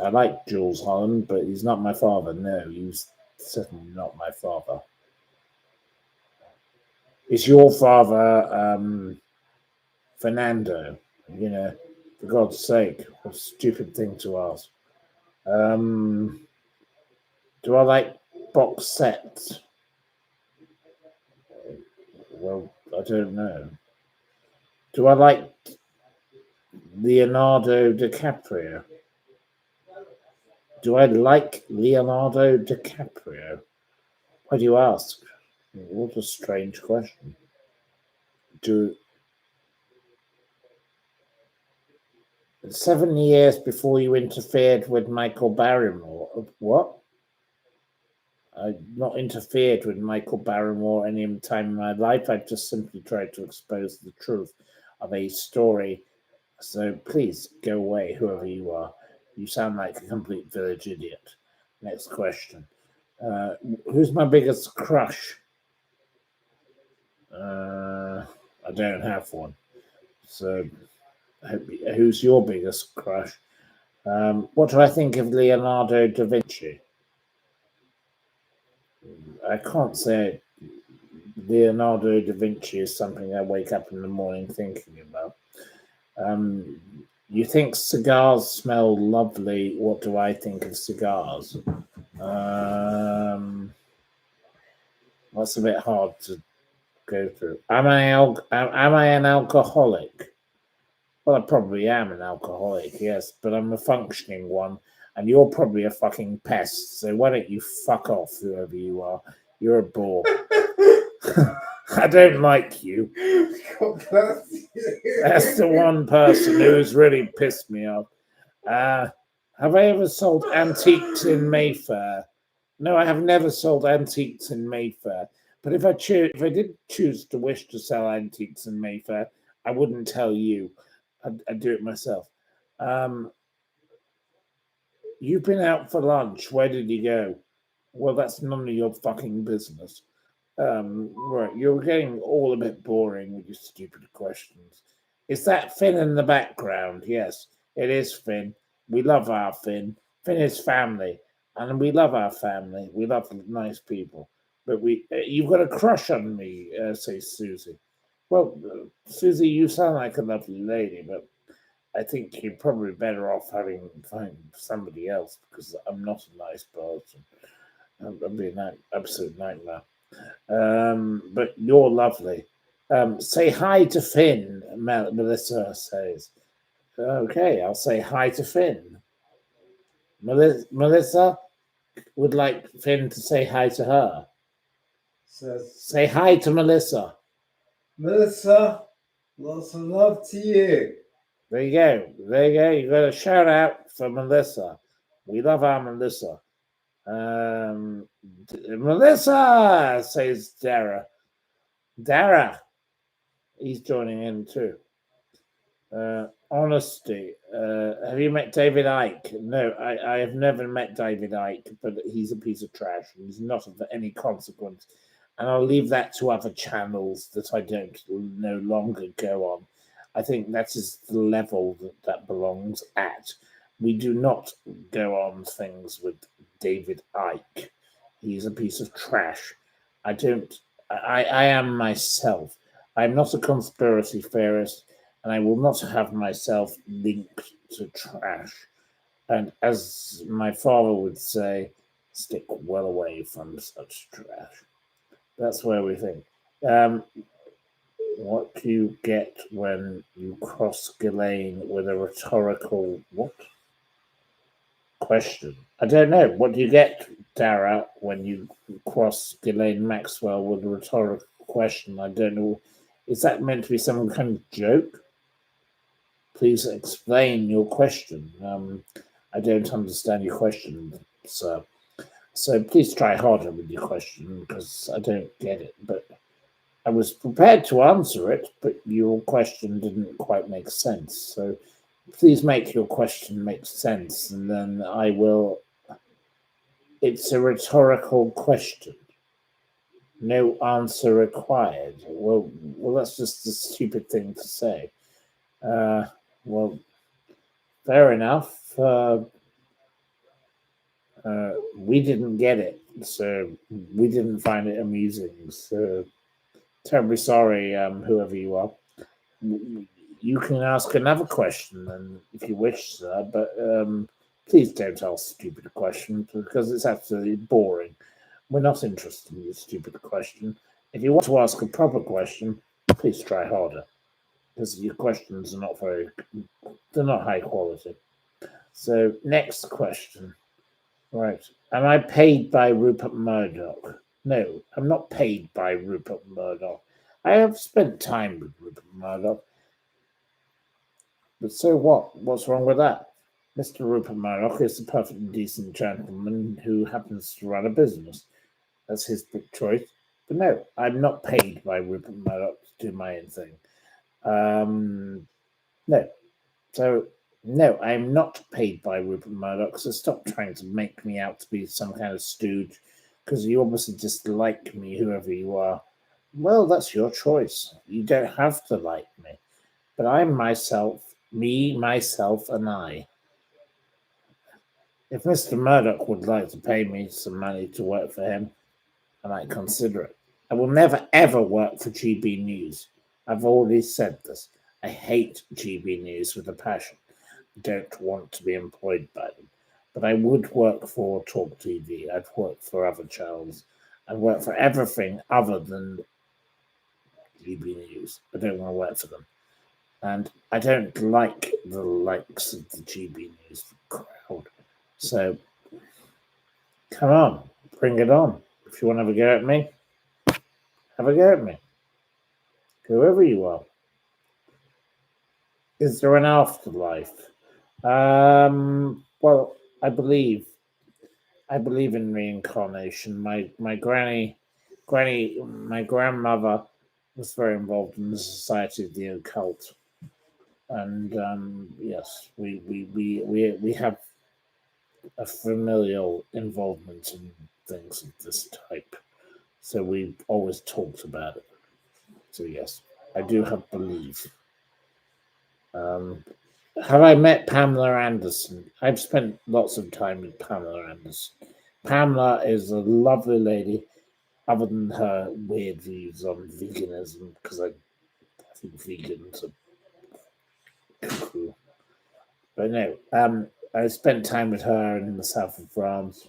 I like Jules Holland, but he's not my father. No, he's certainly not my father. Is your father Fernando? You know, for God's sake, what a stupid thing to ask. Do I like box sets? Well, I don't know. Do I like Leonardo DiCaprio? Do I like Leonardo DiCaprio? Why do you ask? What a strange question. 7 years before you interfered with Michael Barrymore. What? I've not interfered with Michael Barrymore any time in my life. I've just simply tried to expose the truth of a story. So please go away, whoever you are. You sound like a complete village idiot. Next question. Who's my biggest crush? I don't have one. So who's your biggest crush? What do I think of Leonardo da Vinci? I can't say Leonardo da Vinci is something I wake up in the morning thinking about. You think cigars smell lovely. What do I think of cigars? That's a bit hard to go through. Am I an alcoholic? Well, I probably am an alcoholic, yes, but I'm a functioning one, and you're probably a fucking pest. So why don't you fuck off, whoever you are? You're a bore. I don't like you. God bless you. That's the one person who's really pissed me off. Have I ever sold antiques in Mayfair? No, I have never sold antiques in Mayfair. But if I did choose to wish to sell antiques in Mayfair, I wouldn't tell you. I'd do it myself. You've been out for lunch. Where did you go? Well, that's none of your fucking business. Right, you're getting all a bit boring with your stupid questions. Is that Finn in the background? Yes, it is Finn. We love our Finn. Finn is family, and we love our family. We love nice people. But you've got a crush on me, says Susie. Well, Susie, you sound like a lovely lady, but I think you're probably better off finding somebody else because I'm not a nice person. I'd be an absolute nightmare. But you're lovely. Say hi to Finn, Melissa says. Okay, I'll say hi to Finn. Melissa would like Finn to say hi to her. Say hi to Melissa. Melissa, lots of love to you. There you go. There you go. You got a shout out for Melissa. We love our Melissa. Melissa, says Dara. Dara, he's joining in too. Honesty. Have you met David Icke? No, I have never met David Icke, but he's a piece of trash. He's not of any consequence. And I'll leave that to other channels that I don't no longer go on. I think that is the level that belongs at. We do not go on things with David Icke. He's a piece of trash. I am myself. I'm not a conspiracy theorist, and I will not have myself linked to trash. And as my father would say, stick well away from such trash. That's where we think. What do you get when you cross Ghislaine with a rhetorical what? Question. I don't know. What do you get, Dara, when you cross Ghislaine Maxwell with a rhetorical question? I don't know. Is that meant to be some kind of joke? Please explain your question. I don't understand your question, sir. So please try harder with your question because I don't get it. But I was prepared to answer it, but your question didn't quite make sense. So please make your question make sense, and then I will. It's a rhetorical question. No answer required. Well, that's just a stupid thing to say. Well, fair enough. We didn't get it, so we didn't find it amusing. So terribly sorry, whoever you are. You can ask another question, then, if you wish, sir. But please don't ask stupid questions because it's absolutely boring. We're not interested in your stupid question. If you want to ask a proper question, please try harder because your questions are not they're not high quality. So, next question. Right. Am I paid by Rupert Murdoch? No, I'm not paid by Rupert Murdoch. I have spent time with Rupert Murdoch. But so what? What's wrong with that? Mr. Rupert Murdoch is a perfectly decent gentleman who happens to run a business. That's his big choice. But no, I'm not paid by Rupert Murdoch to do my own thing. No. So, no, I'm not paid by Rupert Murdoch, so stop trying to make me out to be some kind of stooge, because you obviously just like me, whoever you are. Well, that's your choice. You don't have to like me. But I'm myself, me, myself, and I. If Mr. Murdoch would like to pay me some money to work for him, I might consider it. I will never, ever work for GB News. I've already said this. I hate GB News with a passion. I don't want to be employed by them. But I would work for Talk TV. I'd work for other channels. I'd work for everything other than GB News. I don't want to work for them. And I don't like the likes of the GB News crowd. So, come on, bring it on. If you want to have a go at me, have a go at me. Whoever you are. Is there an afterlife? Well, I believe in reincarnation. My grandmother was very involved in the Society of the Occult, and yes, we have a familial involvement in things of this type. So we've always talked about it. So yes, I do have belief. Have I met Pamela Anderson? I've spent lots of time with Pamela Anderson. Pamela is a lovely lady, other than her weird views on veganism, because I think vegans are cool. But no, I spent time with her in the south of France.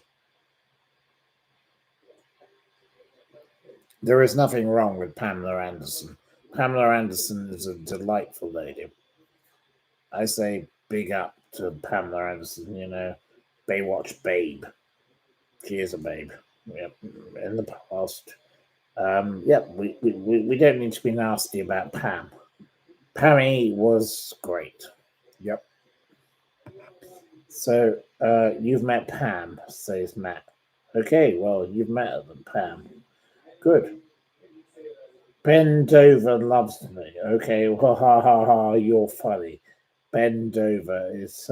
There is nothing wrong with Pamela Anderson. Pamela Anderson is a delightful lady. I say big up to Pamela Anderson, Baywatch babe. She is a babe. Yep, in the past. We don't need to be nasty about Pam. Pammy was great. Yep. So, you've met Pam, says Matt. Okay, well, you've met her then, Pam. Good. Ben Dover loves me. Okay, ha ha ha ha, you're funny. Ben Dover is,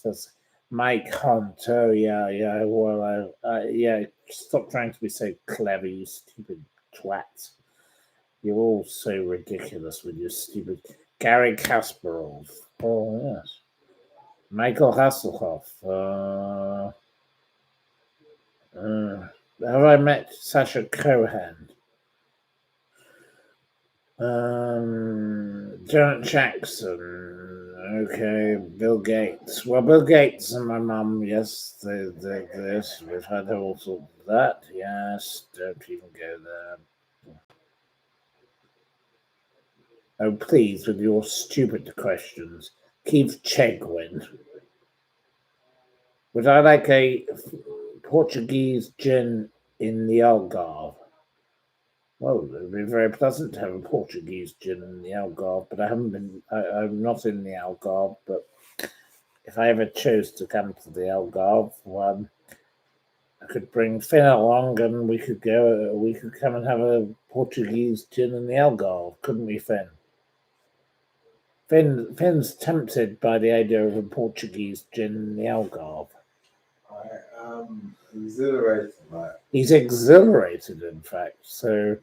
that's Mike Hunt. Oh, yeah. Well, yeah, stop trying to be so clever, you stupid twats. You're all so ridiculous with your stupid. Gary Kasparov. Oh, yes. Michael Hasselhoff. Have I met Sasha Cohen? Janet Jackson. Okay, Bill Gates. Well, Bill Gates and my mum, yes, this. We've had all sorts of that. Yes, don't even go there. Oh, please, with your stupid questions. Keith Chegwin. Would I like a Portuguese gin in the Algarve? Well, it would be very pleasant to have a Portuguese gin in the Algarve, but I'm not in the Algarve, but if I ever chose to come to the Algarve, I could bring Finn along and we could come and have a Portuguese gin in the Algarve, couldn't we, Finn? Finn's tempted by the idea of a Portuguese gin in the Algarve. I am exhilarated by it. He's exhilarated, in fact. So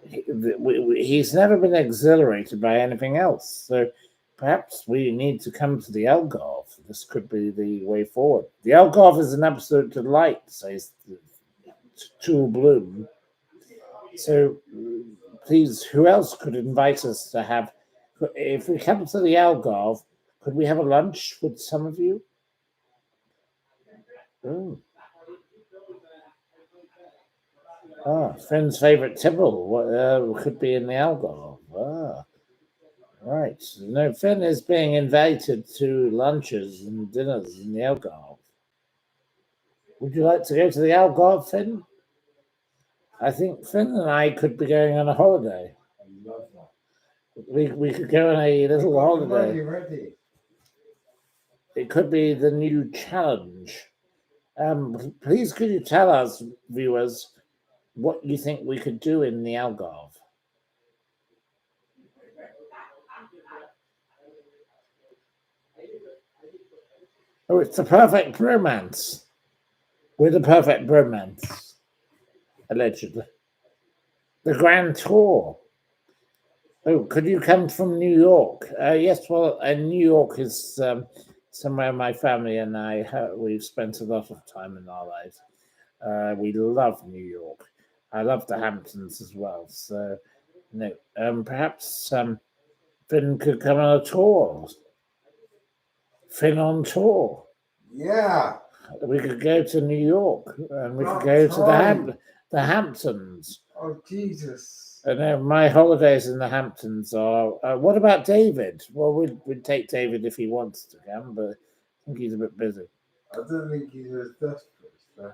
he's never been exhilarated by anything else. So perhaps we need to come to the Algarve. This could be the way forward. The Algarve is an absolute delight, says Tool Bloom. So please, who else could invite us to have? If we come to the Algarve, could we have a lunch with some of you? Oh. Finn's favourite tipple could be in the Algarve. Right. No, Finn is being invited to lunches and dinners in the Algarve. Would you like to go to the Algarve, Finn? I think Finn and I could be going on a holiday. I love that. We could go on a little holiday. Ready. It could be the new challenge. Please could you tell us, viewers, what you think we could do in the Algarve? Oh, it's the perfect bromance. We're the perfect bromance, allegedly. The Grand Tour. Oh, could you come from New York? Yes, well, New York is somewhere my family and we've spent a lot of time in our lives. We love New York. I love the Hamptons as well. So, no, perhaps Finn could come on a tour. Finn on tour. Yeah. We could go to New York and we could Not go to time. the Hamptons. Oh, Jesus. And my holidays in the Hamptons are. What about David? Well, we'd take David if he wants to come, but I think he's a bit busy. I don't think he's as desperate. So.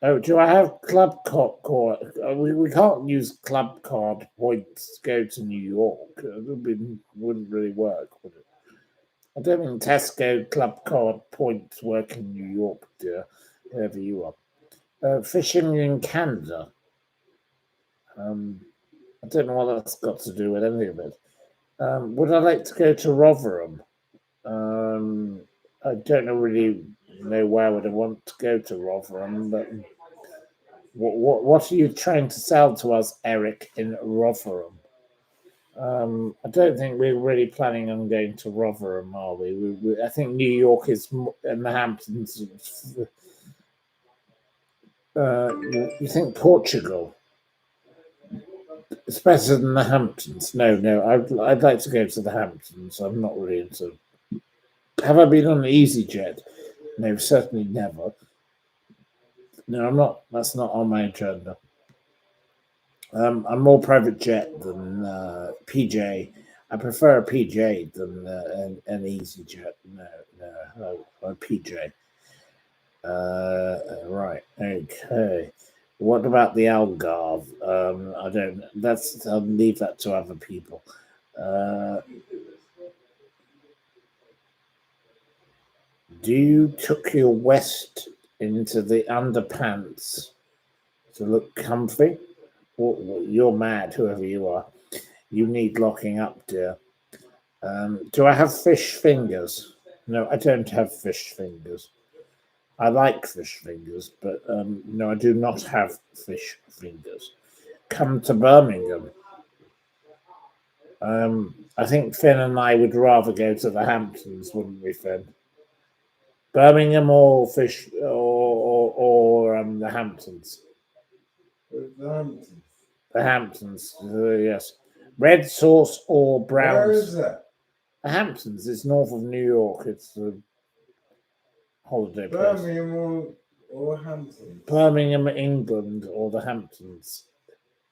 Oh, do I have club card? We can't use club card points to go to New York. It wouldn't really work, would it? I don't think Tesco club card points work in New York, dear, wherever you are. Fishing in Canada. I don't know what that's got to do with any of it. Would I like to go to Rotherham? I don't really know why would I want to go to Rotherham, but what are you trying to sell to us, Eric, in Rotherham? I don't think we're really planning on going to Rotherham, are we? I think New York is and the Hamptons. You think Portugal? It's better than the Hamptons. No, I'd like to go to the Hamptons. I'm not really into. Have I been on an EasyJet? No, certainly never. No, I'm not. That's not on my agenda. I'm more private jet than PJ. I prefer a PJ than an EasyJet. No, a PJ. Right. Okay. What about the Algarve? I don't. I'll leave that to other people. Do you tuck your vest into the underpants to look comfy? You're mad, whoever you are. You need locking up, dear. Do I have fish fingers? No, I don't have fish fingers. I like fish fingers, but no, I do not have fish fingers. Come to Birmingham. I think Finn and I would rather go to the Hamptons, wouldn't we, Finn? Birmingham or the Hamptons. The Hamptons. The Hamptons, yes. Red sauce or brown? Where is it? The Hamptons. It's north of New York. It's a holiday place. Birmingham or Hamptons? Birmingham, England, or the Hamptons.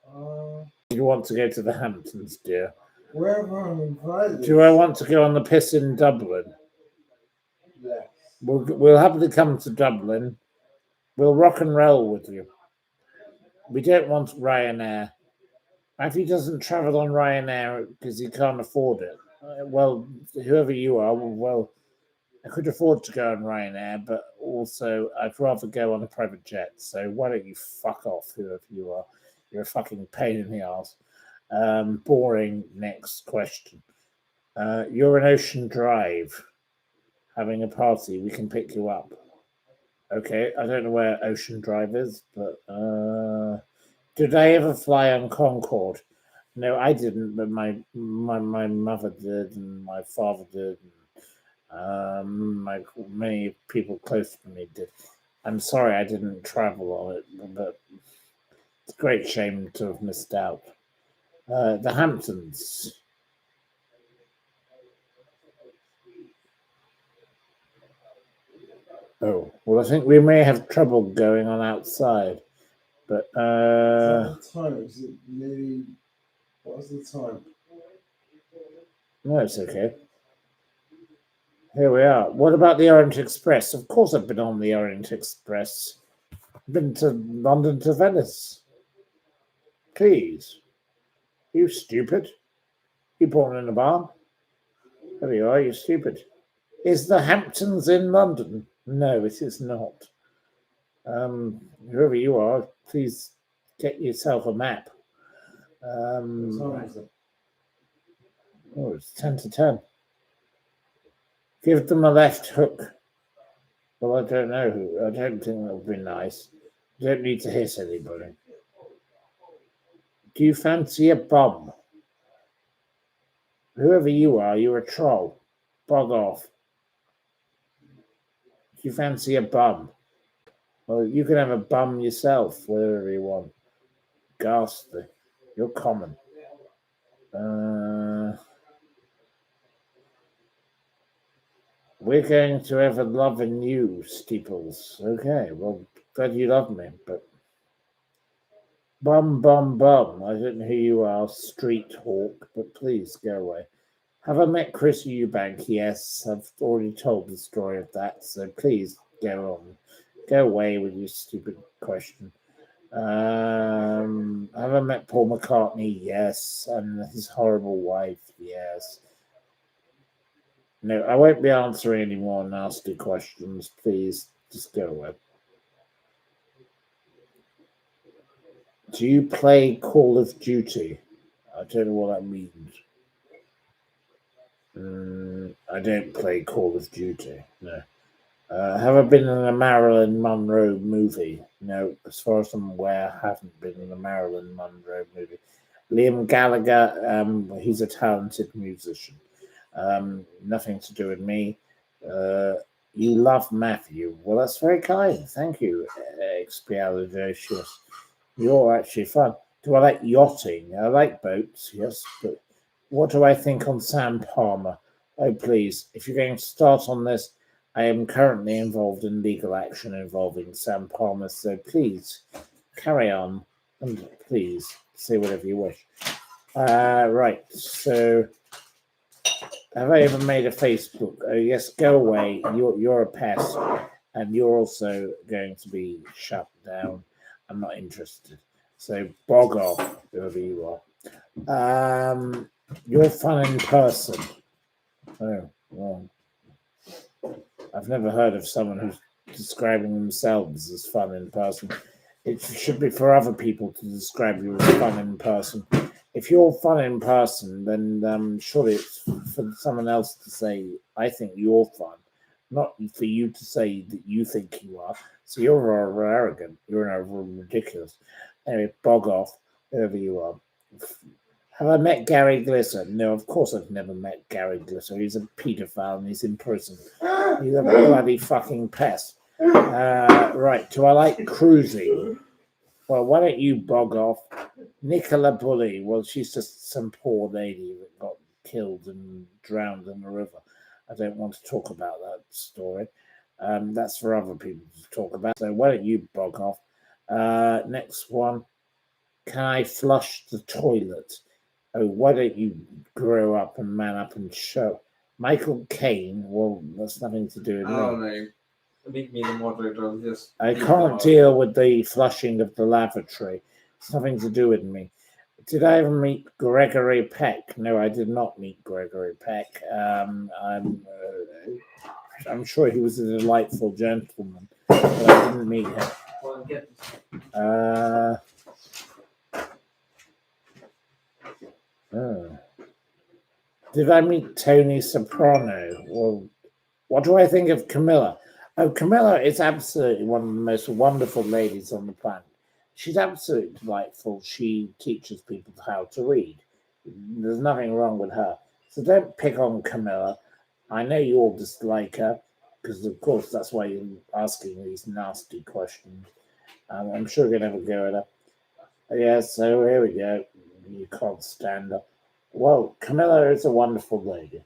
Uh, You want to go to the Hamptons, dear? wherever I'm invited. Do I want to go on the piss in Dublin? Yes. We'll happily come to Dublin. We'll rock and roll with you. We don't want Ryanair. Matthew doesn't travel on Ryanair because he can't afford it. Well, whoever you are, well, I could afford to go on Ryanair, but also I'd rather go on a private jet. So why don't you fuck off, whoever you are? You're a fucking pain in the ass. Boring. Next question. You're in Ocean Drive, having a party. We can pick you up. Okay, I don't know where Ocean Drive is, but did I ever fly on Concorde? No, I didn't, but my mother did, and my father did, and many people close to me did. I'm sorry I didn't travel on it, but it's a great shame to have missed out. The Hamptons. Oh, well, I think we may have trouble going on outside, but Is that the time? Is it nearly? What's the time? no, it's okay. Here we are. What about the Orient Express? Of course I've been on the Orient Express. I've been to London to Venice. Please. You stupid. You born in a barn? There you are, you stupid. Is the Hamptons in London? No, it is not. Whoever you are, please get yourself a map. What time is it? Oh, it's 10 to 10. Give them a left hook. Well, I don't know who. I don't think that would be nice. You don't need to hit anybody. Do you fancy a bum? Whoever you are, you're a troll. Bog off. Do you fancy a bum? Well, you can have a bum yourself, wherever you want. Ghastly. You're common. We're going to have a love in you, Steeples. Okay, well, glad you love me, but bum. I don't know who you are, street hawk, but please go away. Have I met Chris Eubank? Yes, I've already told the story of that, so please go on. Go away with your stupid question. Have I met Paul McCartney? Yes. And his horrible wife? Yes. No, I won't be answering any more nasty questions. Please, just go away. Do you play Call of Duty? I don't know what that means. I don't play Call of Duty. No. Have I been in a Marilyn Monroe movie? No, as far as I'm aware, I haven't been in a Marilyn Monroe movie. Liam Gallagher, he's a talented musician. Nothing to do with me. You love Matthew. Well, that's very kind. Thank you, Expialidocious. You're actually fun. Do I like yachting? I like boats, yes, but what do I think on Sam Palmer? Oh, please, if you're going to start on this, I am currently involved in legal action involving Sam Palmer, so please carry on and please say whatever you wish. Right, so have I ever made a Facebook? Oh, yes, go away. You're a pest, and you're also going to be shut down. I'm not interested. So bog off, whoever you are. You're fun in person. Oh, well. I've never heard of someone who's describing themselves as fun in person. It should be for other people to describe you as fun in person. If you're fun in person, then surely it's for someone else to say, I think you're fun, not for you to say that you think you are. So you're over arrogant. You're over ridiculous. Anyway, bog off, whoever you are. Have I met Gary Glisser? No, of course I've never met Gary Glisser. He's a paedophile and he's in prison. He's a bloody fucking pest. Right, do I like cruising? Well, why don't you bog off? Nicola Bully, well, she's just some poor lady that got killed and drowned in the river. I don't want to talk about that story. That's for other people to talk about. So why don't you bog off? Next one. Can I flush the toilet? Oh, why don't you grow up and man up and show? Michael Caine, well, that's nothing to do with me. Oh no. Make me the moderator. Yes. I can't deal with the flushing of the lavatory. It's nothing to do with me. Did I ever meet Gregory Peck? No, I did not meet Gregory Peck. I'm sure he was a delightful gentleman, but I didn't meet him. Did I meet Tony Soprano? Well, what do I think of Camilla? Oh, Camilla is absolutely one of the most wonderful ladies on the planet. She's absolutely delightful. She teaches people how to read. There's nothing wrong with her. So don't pick on Camilla. I know you all dislike her, because of course that's why you're asking these nasty questions. I'm sure you're going to have a go at her. Yeah, so here we go. You can't stand her. Well, Camilla is a wonderful lady.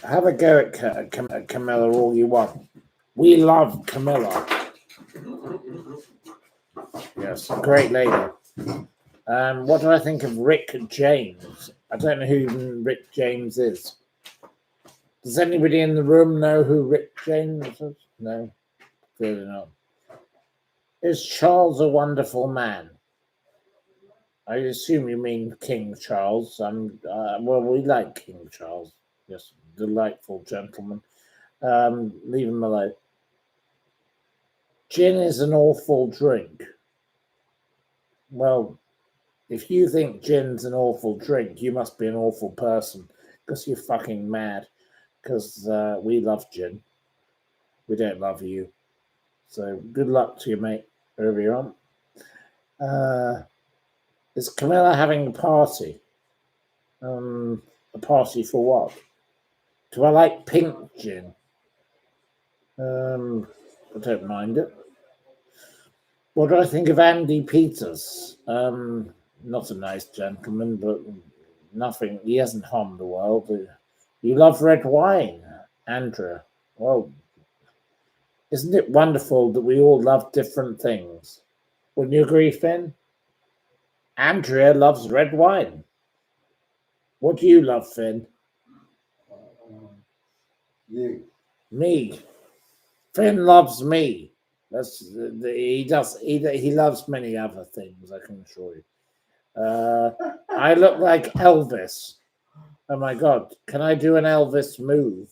Have a go at Camilla all you want. We love Camilla. Yes, great lady. What do I think of Rick James? I don't know who even Rick James is. Does anybody in the room know who Rick James is? No, clearly not. Is Charles a wonderful man? I assume you mean King Charles. Well, we like King Charles. Yes, delightful gentleman. Leave him alone. Gin is an awful drink. Well, if you think gin's an awful drink, you must be an awful person, because you're fucking mad. Because we love gin. We don't love you. So good luck to you, mate, wherever you're on. Is Camilla having a party? A party for what? Do I like pink gin? I don't mind it. What do I think of Andy Peters? Not a nice gentleman, but nothing. He hasn't harmed the world. You love red wine, Andrea. Well, isn't it wonderful that we all love different things? Wouldn't you agree, Finn? Andrea loves red wine. What do you love, Finn? You. Me. Finn loves me. He loves many other things, I can assure you. I look like Elvis. Oh my God! Can I do an Elvis move?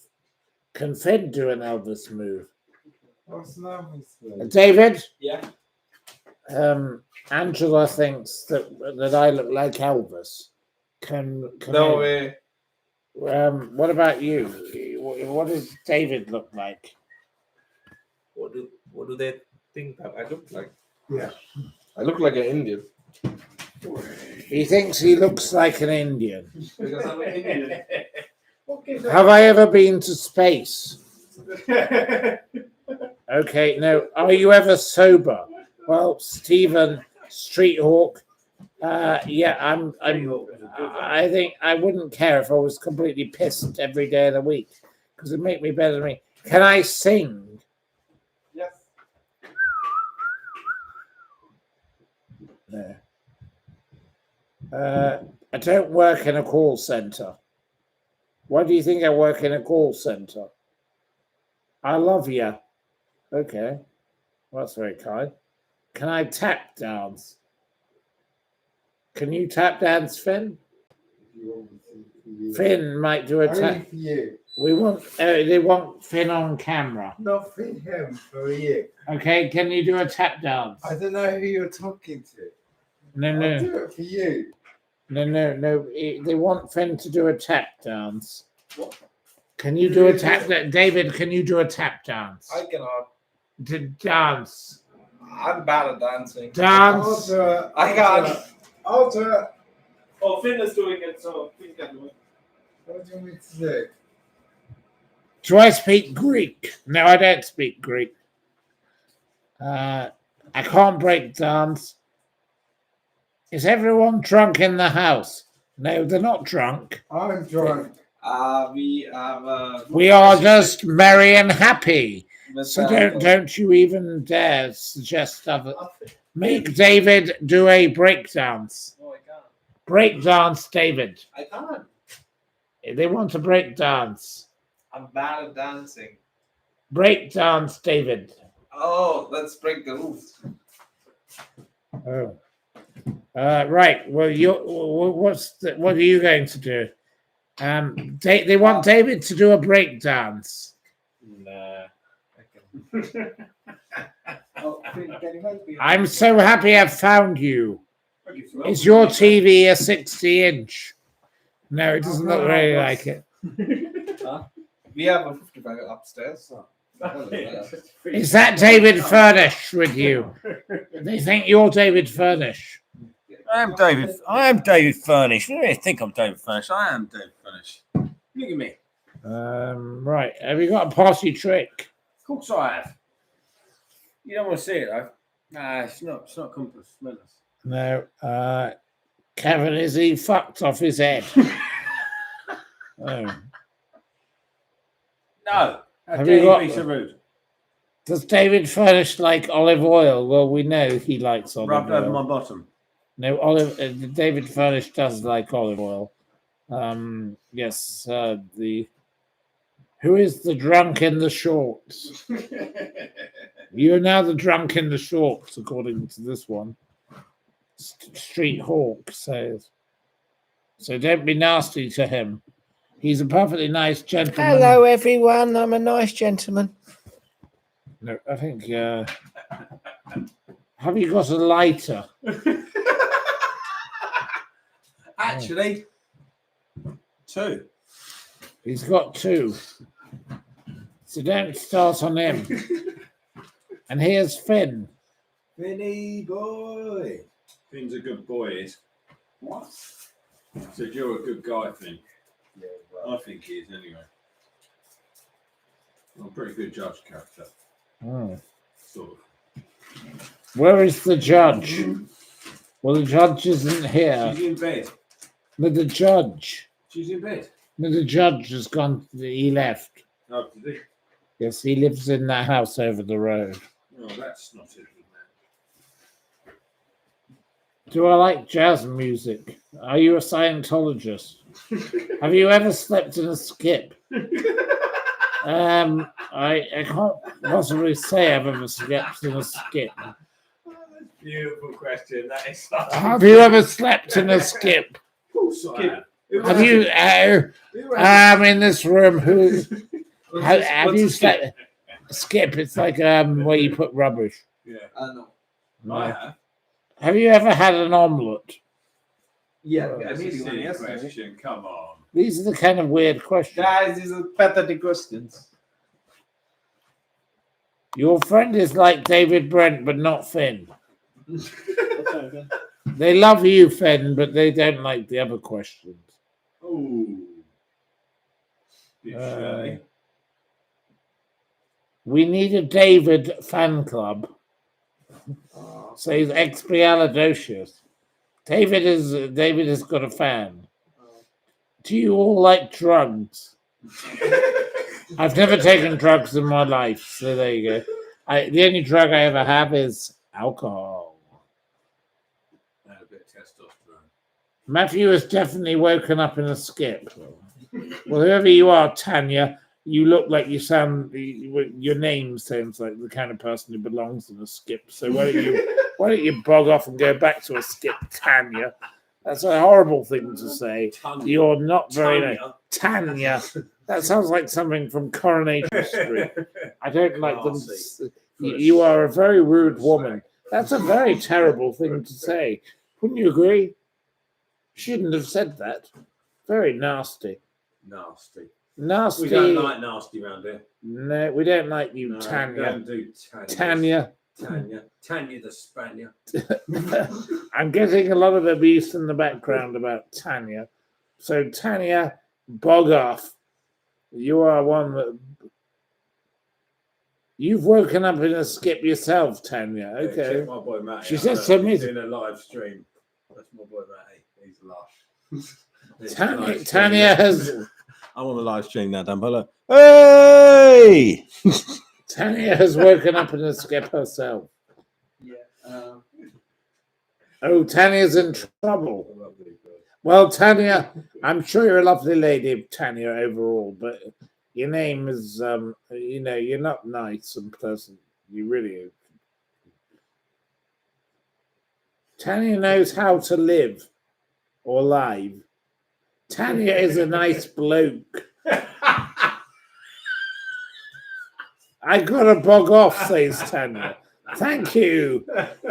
Can Finn do an Elvis move? What's an Elvis? David? Yeah. Angela thinks that I look like Elvis. Can No I, way. what about you? What does David look like? What do they think that I look like? Yeah. I look like an Indian. He thinks he looks like an Indian. Because I'm an Indian. Have I ever been to space? Okay, no. Are you ever sober? Well, Stephen Streethawk. Yeah, I think I wouldn't care if I was completely pissed every day of the week, because it'd make me better than me. Can I sing? Yes. No. I don't work in a call center. Why do you think I work in a call center? I love you. Okay. Well, that's very kind. Can I tap dance? Can you tap dance, Finn? Finn might do a tap. Only for you. We want. They want Finn on camera. Not for him, for you. Okay. Can you do a tap dance? I don't know who you're talking to. No. I'll do it for you. No. They want Finn to do a tap dance. What? Can you do a tap? David, can you do a tap dance? I cannot. To dance. I'm bad at dancing. Dance. I'll do it. I can't. I'll do it. Oh, Finn is doing it, so Finn can do it. What do you want me to do? Do I speak Greek? No, I don't speak Greek. I can't break dance. Is everyone drunk in the house? No, they're not drunk. I'm drunk. We have. We are just merry and happy. With, So don't you even dare suggest other. Make David do a break dance. No, I can't. Break dance, David. I can't. They want to break dance. I'm bad at dancing. Break dance, David. Oh, let's break the rules. Oh. Right. Well, what are you going to do? They want David to do a break dance. Nah. I can. Oh, can you help me? I'm so happy I've found you. Is your TV a 60-inch? No, it doesn't look really like it. We have a 55 upstairs. Is that David Furnish with you? They think you're David Furnish. I am David Furnish. You don't think I'm David Furnish. I am David Furnish. Look at me. Right. Have you got a party trick? Of course I have. You don't want to see it though. Nah, it's not compass. No. Kevin, is he fucked off his head? Oh. No. How Have dare you you got- be so rude? Does David Furnish like olive oil? Well, we know he likes olive Rubbed oil. over my bottom. No, David Furnish does like olive oil. Yes, who is the drunk in the shorts? You're now the drunk in the shorts, according to this one. Street Hawk says. So don't be nasty to him. He's a perfectly nice gentleman. Hello, everyone. I'm a nice gentleman. No, I think. Have you got a lighter? Actually, 2. He's got 2. So don't start on him. And here's Finn. Vinny boy. Finn's a good boy, is. What? Said you're a good guy, Finn. Yeah, well. I think he is anyway. I'm a pretty good judge character, Oh. sort of. Where is the judge? Well, the judge isn't here. She's in bed. But the judge. She's in bed. But the judge has gone. He left. Oh, did he? Yes, he lives in that house over the road. Oh, that's not it, man. Do I like jazz music? Are you a Scientologist? Have you ever slept in a skip? I can't possibly say I've ever slept in a skip. Beautiful question. That is Have you ever slept in a skip? Of course I have. Have you? In this room. Who have you slept? Skip. It's like where you put rubbish. Yeah. No. I have. Have you ever had an omelette? Yeah, That's I a made you one silly yesterday. question. Come on. These are the kind of weird questions. Guys, these are pathetic questions. Your friend is like David Brent, but not Finn. They love you, Finn, but they don't like the other questions. Ooh. Bit Shirley. We need a David fan club. Says Expialidocious. David has got a fan. Do you all like drugs? I've never taken drugs in my life, so there you go. The only drug I ever have is alcohol. And a bit of testosterone. Matthew has definitely woken up in a skip. Well, whoever you are, Tanya, you look like you sound. Your name sounds like the kind of person who belongs in a skip. So why don't you bog off and go back to a skip, Tanya? That's a horrible thing to say. You're not very nice. Tanya. That sounds like something from Coronation Street. I don't like them. You are a very rude woman. That's a very terrible thing to say. Wouldn't you agree? Shouldn't have said that. Very nasty. Nasty. Nasty. We don't like nasty around here. No, we don't like you, No, Tanya. Don't do Tanya. Tanya the Spaniard. I'm getting a lot of abuse in the background about Tanya. So, Tanya, bog off. You are one that. You've woken up in a skip yourself, Tanya. Yeah, Okay. check my boy Matty. She out. said Look, to me- he's doing a live stream. That's my boy Matty. He's lush. Tanya has I'm on the live stream now, Dan. Hello. Hey! Tanya has woken up in a skip herself. Yeah. Oh, Tanya's in trouble. Lovely girl. Well, Tanya, I'm sure you're a lovely lady, Tanya, overall, but your name is, you're not nice and pleasant. You really are. Tanya knows how to live or live. Tanya is a nice bloke. I gotta bog off, says Tanya. Thank you.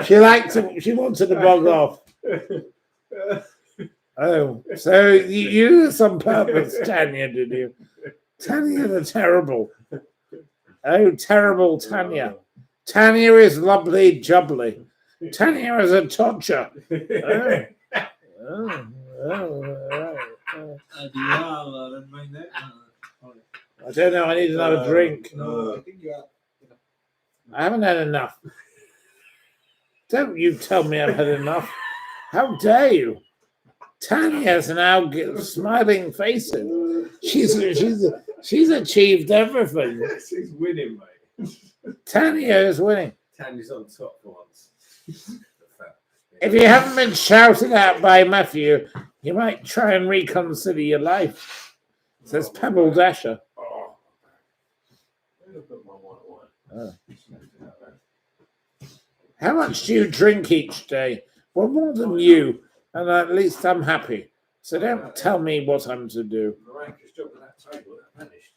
She wanted to bog off. Oh, so you did this on purpose, Tanya, did you? Tanya the terrible. Oh, terrible Tanya. Tanya is lovely jubbly. Tanya is a todger. I don't know, I need another drink. No, I think you have. I haven't had enough. Don't you tell me I've had enough. How dare you? Tanya's now smiling faces. She's achieved everything. She's winning, mate. Tanya is winning. Tanya's on top for once. If you haven't been shouted at by Matthew, you might try and reconsider your life. Says Pebble Dasher. Oh. Look at my white wine. Oh. How much do you drink each day? Well, more than you, and at least I'm happy. So don't tell me what I'm to do. Miraculous job with that table. That vanished.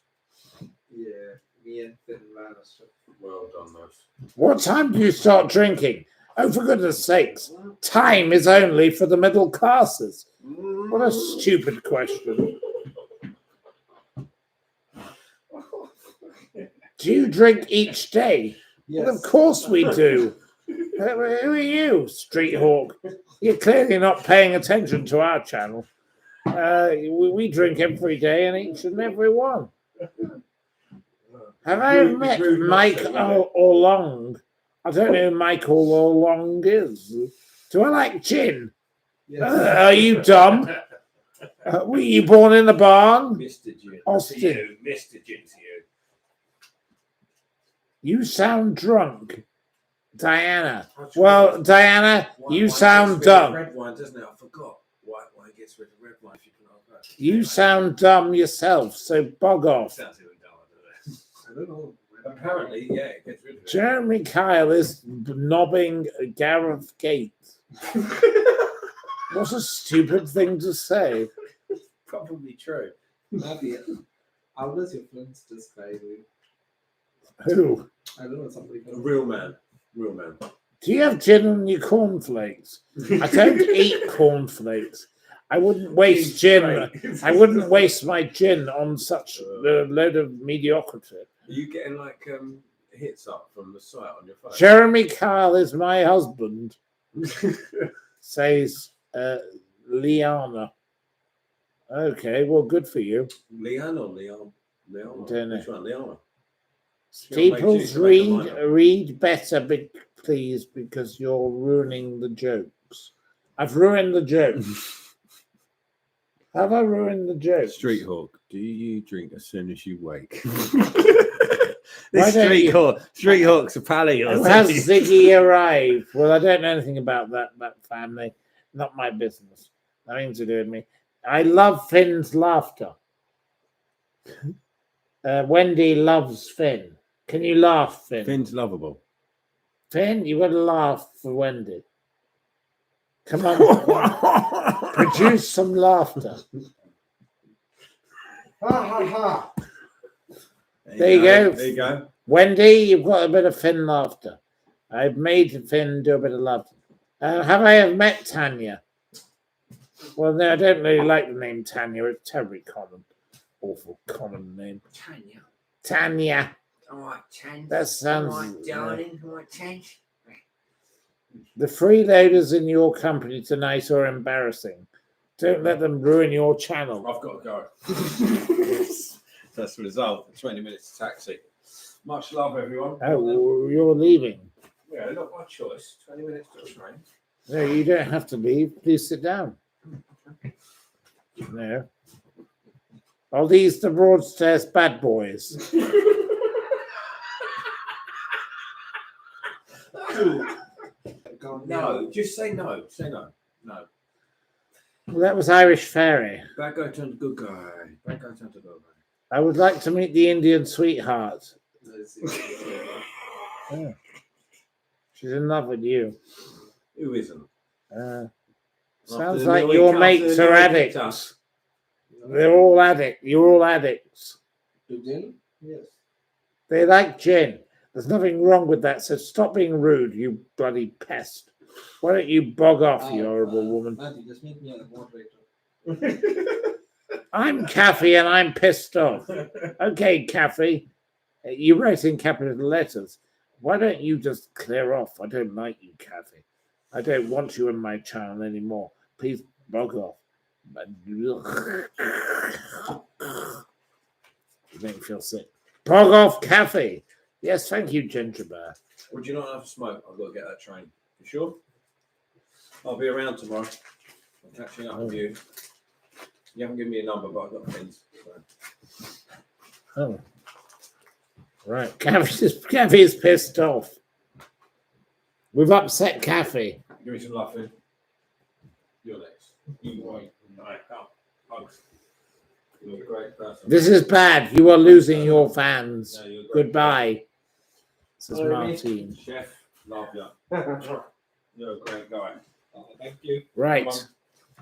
Yeah, me and Finn ran us. Well done, Nose. What time do you start drinking? Oh, for goodness sakes. Time is only for the middle classes. What a stupid question. Do you drink each day? Yes. Well, of course we do. Who are you, Street Hawk? You're clearly not paying attention to our channel. We drink every day and each and every one. Have I met Mike Orlong? I don't know who Michael Orlong is. Do I like gin? Yes. Are you dumb? Were you born in a barn? Mr. Gin. Austin. To you, Mr. Gin to you. You sound drunk. Diana. Well, Diana, you sound gets rid of dumb. Red wine, doesn't it? I forgot. White wine gets rid of red wine. If you can ask that. You sound dumb yourself, so bog off. Sounds even dumber, doesn't it? I don't know. Apparently, yeah, it gets rid of it. Jeremy Kyle is nobbing Gareth Gates. What a stupid thing to say. Probably true. Nadia, how does your friends describe you? Who? I don't know, somebody. A real man. Real man. Do you have gin on your cornflakes? I don't eat cornflakes. I wouldn't waste gin. I wouldn't waste my gin on such a load of mediocrity. Are you getting like hits up from the site on your phone? Jeremy Kyle is my husband, says Liana. Okay, well, good for you. Leon or Leon? Leon. Don't know. Which one? Leon. Steeples, read better, please, because you're ruining the jokes. I've ruined the jokes. Have I ruined the jokes? Street Hawk, do you drink as soon as you wake? Why This don't you- Street Hawk's a pally. Or Who has something. Ziggy arrived? Well, I don't know anything about that family. Not my business. Nothing to do with me. I love Finn's laughter. Wendy loves Finn. Can you laugh, Finn? Finn's lovable. Finn, you got to laugh for Wendy. Come on. Produce some laughter. Ha ha ha. There you go. There you go. Wendy, you've got a bit of Finn laughter. I've made Finn do a bit of laughter. Have I ever met Tanya? Well, no, I don't really like the name Tanya. It's terribly common. Awful common name. Tanya. Tanya. All right, Tanya. That sounds... All right, darling. All right, Tanya. The freeloaders in your company tonight are embarrassing. Don't let them ruin your channel. I've got to go. That's the result. 20 minutes taxi. Much love, everyone. Oh, you're leaving. Yeah, not my choice. 20 minutes to a train. No, you don't have to leave. Please sit down. No. Are these the Broadstairs bad boys? No, just say no. Say no. No. Well, that was Irish Fairy. Bad guy turned good guy. Bad guy turned to good guy. I would like to meet the Indian sweetheart. Oh. She's in love with you. Who isn't? Sounds the like meal your he mates comes, are the meal he picked addicts. They're all addicts. You're all addicts. To gin? Yes. They like gin. There's nothing wrong with that. So stop being rude, you bloody pest. Why don't you bog off, you horrible woman? Matthew, just make me a moderator. I'm Kathy and I'm pissed off. Okay, Kathy. You write in capital letters. Why don't you just clear off? I don't like you, Kathy. I don't want you in my channel anymore. Please bog off. You make me feel sick. Bog off, Kathy. Yes, thank you, Ginger Bear. Would you not have a smoke? I've got to get that train. You sure? I'll be around tomorrow. I'm catching up with you. You haven't given me a number, but I've got things. So. Oh. Right. Kathy's pissed off. We've upset Kathy. Give me some laughing. You're next. You wait. Alright, come. Hugs. You're a great person. This is bad. You are losing your fans. Yeah, you're a great Goodbye. This is Sorry, Martine. chef. Love you. You're a great guy. Thank you. Right.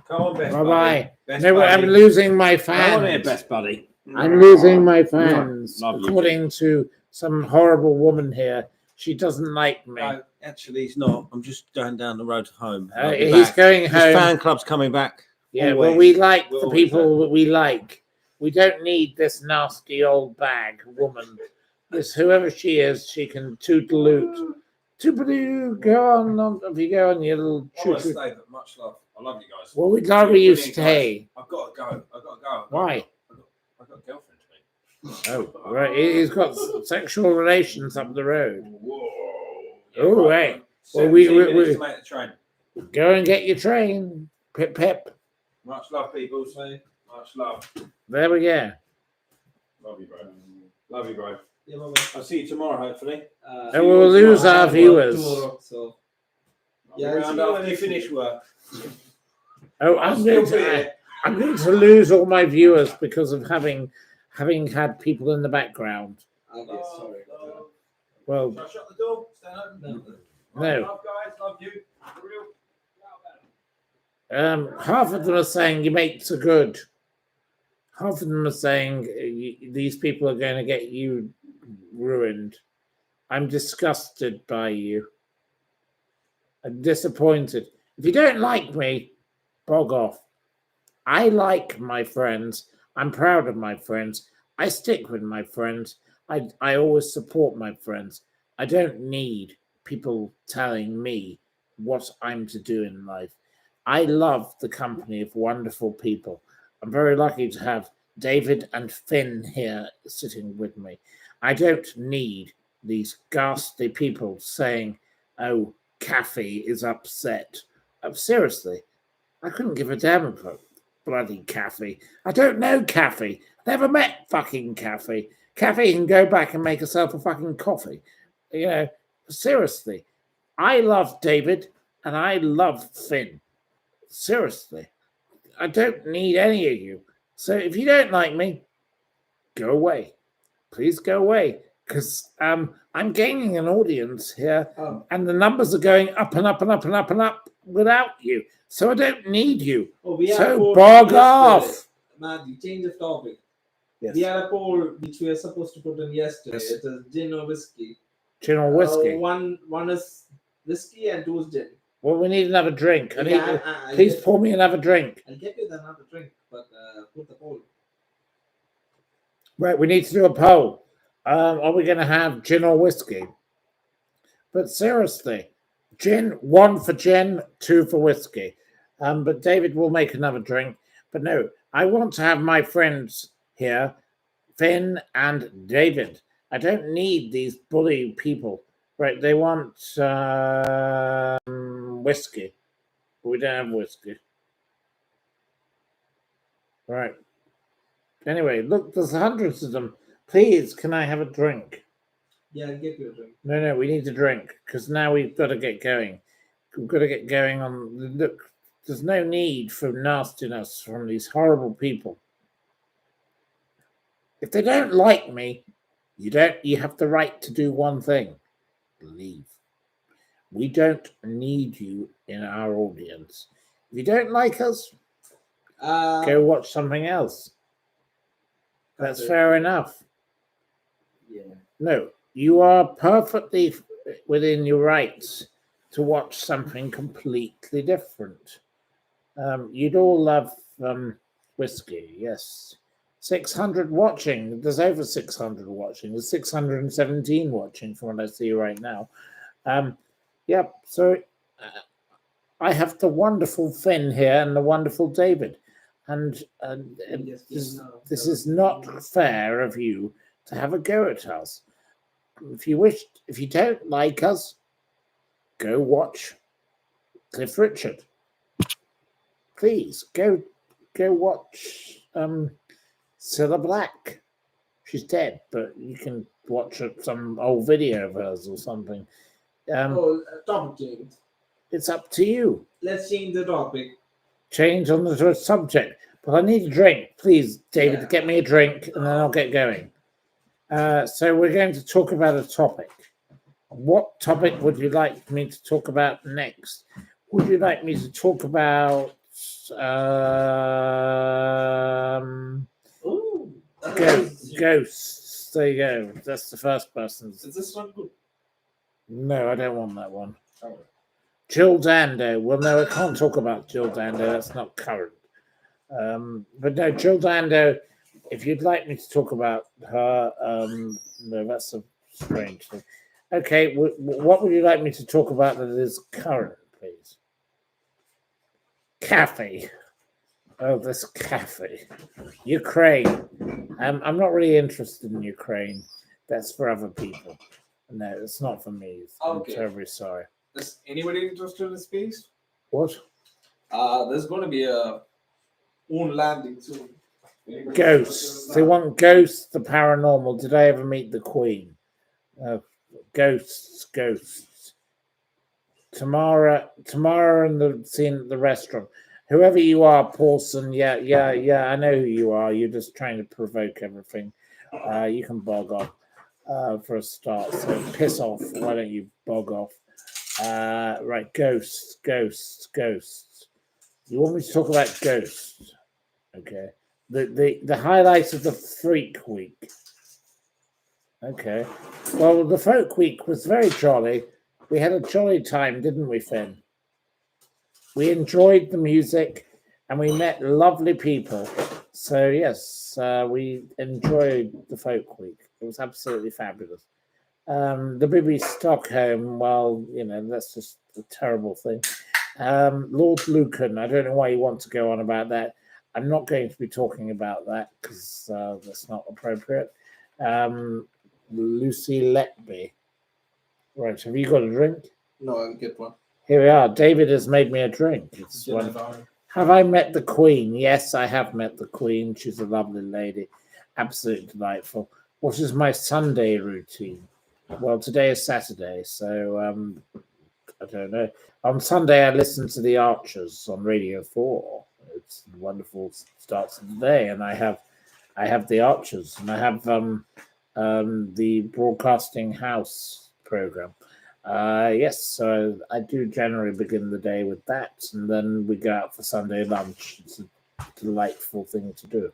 Come on, best Bye buddy. bye. Best No, I'm buddy. losing my Come on here, fans. best buddy. I'm losing my fans. Love you. According to some horrible woman here, she doesn't like me. No, actually, he's not. I'm just going down the road home. I'll be He's back. going His home. fan club's coming back. Yeah, well, always. we like We're the always people that we like. We don't need this nasty old bag woman. This whoever she is, she can toodaloot. Toodaloo, go on. If you go on your little I want to choo-choo. stay, but much love. I love you guys. Well, we'd rather You're you brilliant stay. I've got to go. I've got to go. Why? I've got a girlfriend to meet. Oh, right. He's got sexual relations up the road. Whoa. Oh, right. Well, 17 we- minutes to make the train. Go and get your train. Pip, pip. Much love, people. Say much love. There we go. Love you, bro. Love you, bro. Yeah, bye-bye. I'll see you tomorrow, hopefully. And we'll lose our viewers. Tomorrow, so I'll Yeah, be I'll around see you after you when finish work. Oh, I'll I'm still going be to. here. I'm going to lose all my viewers because of having had people in the background. okay, sorry. Well, Shall I shut the door? Stand open? No. No. Love, guys. Love you. For real. half of them are saying your mates are good. Half of them are saying these people are going to get you ruined. I'm disgusted by you. I'm disappointed. If you don't like me, bog off. I like my friends. I'm proud of my friends. I stick with my friends. I always support my friends. I don't need people telling me what I'm to do in life. I love the company of wonderful people. I'm very lucky to have David and Finn here sitting with me. I don't need these ghastly people saying, oh, Kathy is upset. Seriously, I couldn't give a damn about bloody Kathy. I don't know Kathy. Never met fucking Kathy. Kathy can go back and make herself a fucking coffee. You know, seriously. I love David and I love Finn. Seriously. I don't need any of you. So if you don't like me, go away. Please go away. Because I'm gaining an audience here and the numbers are going up and up and up and up and up without you. So I don't need you. Oh, we had So a poll bog yesterday. off. Matthew, change of topic. Yes. We had a poll which we were supposed to put in yesterday. Yes. It is gin or whiskey. Gin or whiskey? One is whiskey and two is gin. Well, we need another drink. I need Yeah, you- I'll please get- pour me another drink. I'll get you another drink, but put the poll. Right, we need to do a poll. Are we going to have gin or whiskey? But seriously, gin, 1 for gin, 2 for whiskey. But David will make another drink. But no, I want to have my friends here, Finn and David. I don't need these bully people. Right? They want whiskey. We don't have whiskey. Right. Anyway, look, there's hundreds of them. Please, can I have a drink? Yeah, I'll get you a drink. No, we need a drink because now we've got to get going. We've got to get going on. Look, there's no need for nastiness from these horrible people. If they don't like me, you have the right to do one thing: leave. We don't need you in our audience. If you don't like us, go watch something else. That's fair enough. Yeah. No, you are perfectly within your rights to watch something completely different. You'd all love whiskey, yes. 600 watching. There's over 600 watching. There's 617 watching from what I see right now. Yep. So I have the wonderful Finn here and the wonderful David, and this is not fair of you to have a go at us. If you don't like us, go watch Cliff Richard. Please go watch Cilla Black. She's dead, but you can watch some old video of hers or something. Topic change. It's up to you. Let's change the topic. Change on the subject. But I need a drink. Please, David, get me a drink and then I'll get going. So we're going to talk about a topic. What topic would you like me to talk about next? Would you like me to talk about ghosts? There you go. That's the first person's. Is this not good? No, I don't want that one. Jill Dando. Well, no, I can't talk about Jill Dando. That's not current. But no, Jill Dando, if you'd like me to talk about her, no, that's a strange thing. Okay, what would you like me to talk about that is current, please? Cafe. Oh, this cafe. Ukraine. I'm not really interested in Ukraine. That's for other people. No, it's not for me. I'm terribly sorry. Is anybody interested in space? What? There's going to be a moon landing soon. Ghosts. They want ghosts, the paranormal. Did I ever meet the Queen? Ghosts. Tamara in the scene at the restaurant. Whoever you are, Paulson, yeah, I know who you are. You're just trying to provoke everything. You can bog off for a start. So piss off. Why don't you bog off? Right, ghosts. You want me to talk about ghosts? Okay. The highlight of the Freak Week. Okay. Well, the Folk Week was very jolly. We had a jolly time, didn't we, Finn? We enjoyed the music and we met lovely people. So, yes, we enjoyed the Folk Week. It was absolutely fabulous. The BB Stockholm, well, that's just a terrible thing. Lord Lucan, I don't know why you want to go on about that. I'm not going to be talking about that because that's not appropriate. Lucy Letby. Right, have you got a drink? No, I'll get one. Here we are. David has made me a drink. It's one. Have I met the Queen? Yes, I have met the Queen. She's a lovely lady. Absolutely delightful. What is my Sunday routine? Well, today is Saturday, so I don't know. On Sunday, I listen to The Archers on Radio 4. It's a wonderful starts of the day, and I have The Archers, and I have the Broadcasting House program. Yes, so I do generally begin the day with that, and then we go out for Sunday lunch. It's a delightful thing to do.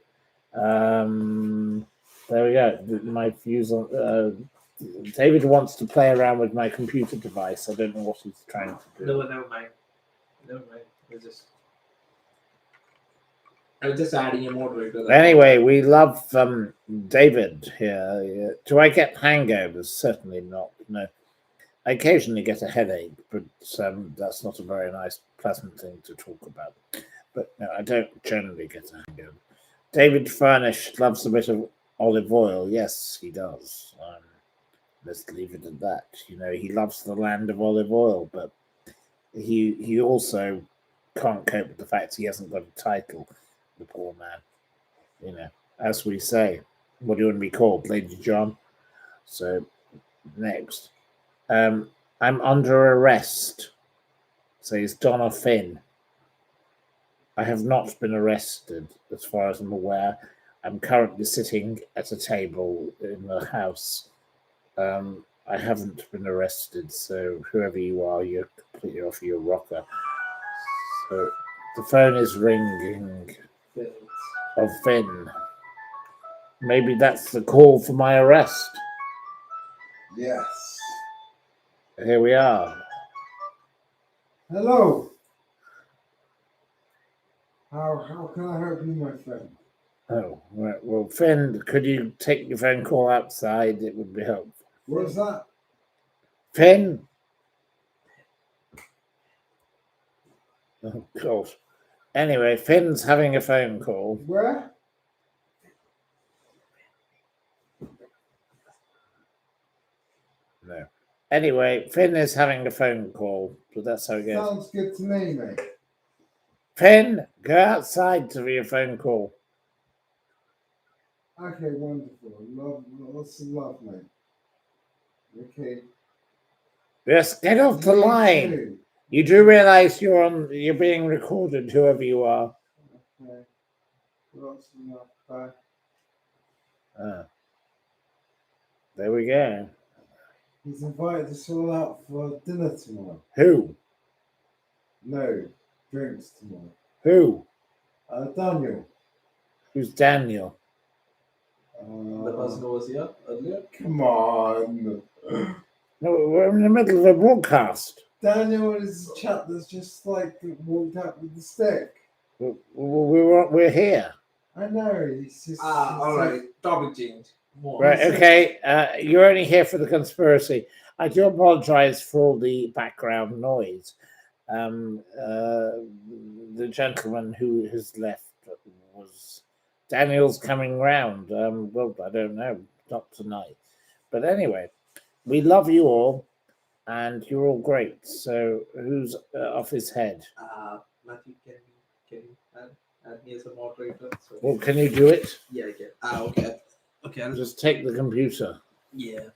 There we go. My views on David wants to play around with my computer device. I don't know what he's trying to do. No, never mind. I was just adding a moderator. Anyway, we love David here. Do I get hangovers? Certainly not. No. I occasionally get a headache, but that's not a very nice, pleasant thing to talk about. But no, I don't generally get a hangover. David Furnish loves a bit of olive oil. Yes, he does. Let's leave it at that. You know, he loves the land of olive oil, but he also can't cope with the fact he hasn't got a title, the poor man. You know, as we say, what do you want to be called, Lady John? So, next. I'm under arrest, says Donna Finn. I have not been arrested, as far as I'm aware. I'm currently sitting at a table in the house. I haven't been arrested, so whoever you are, you're completely off your rocker. So the phone is ringing. Of Finn. Maybe that's the call for my arrest. Yes. Here we are. Hello. How can I help you, my friend? Oh, right. Well, Finn, could you take your phone call outside? It would be helpful. What's that? Finn? Oh, God. Anyway, Finn's having a phone call. Where? No. Anyway, Finn is having a phone call, so that's how it goes. Sounds good to me, mate. Finn, go outside to your phone call. Okay, wonderful. Lots of love, mate. Okay. Yes, get off the You line. too. You do realise you're being recorded, whoever you are. Okay. Lots of love. Bye. Ah. There we go. He's invited us all out for dinner tomorrow. Who? No, drinks tomorrow. Who? Daniel. Who's Daniel? The person who was here earlier. Come on. No, we're in the middle of a broadcast. Daniel is a chap that's just like walked out with the stick. We're here. I know. He's just. All right. Topic change. More. Right, okay. You're only here for the conspiracy. I do apologise for all the background noise. The gentleman who has left was Daniel's coming round. Well, I don't know, not tonight. But anyway, we love you all, and you're all great. So who's off his head? Matthew, can you add me as a moderator? So, Well, can you do it? yeah, I can. Okay. Okay. I'll Just take the computer. Yeah.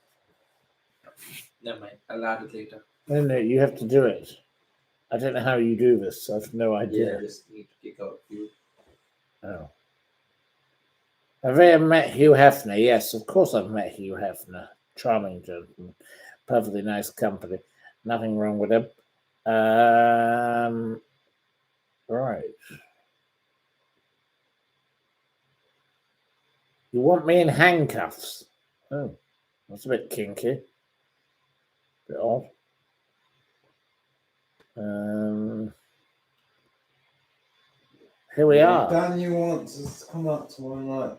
Never mind. I'll add it later. No, you have to do it. I don't know how you do this. I've no Yeah, idea. I just need to kick out a few. Oh. Have you ever met Hugh Hefner? Yes, of course I've met Hugh Hefner. Charming gentleman. Perfectly nice company. Nothing wrong with him. Right. You want me in handcuffs? Oh, that's a bit kinky. Bit odd. Here we are. Daniel wants us to come up tomorrow night.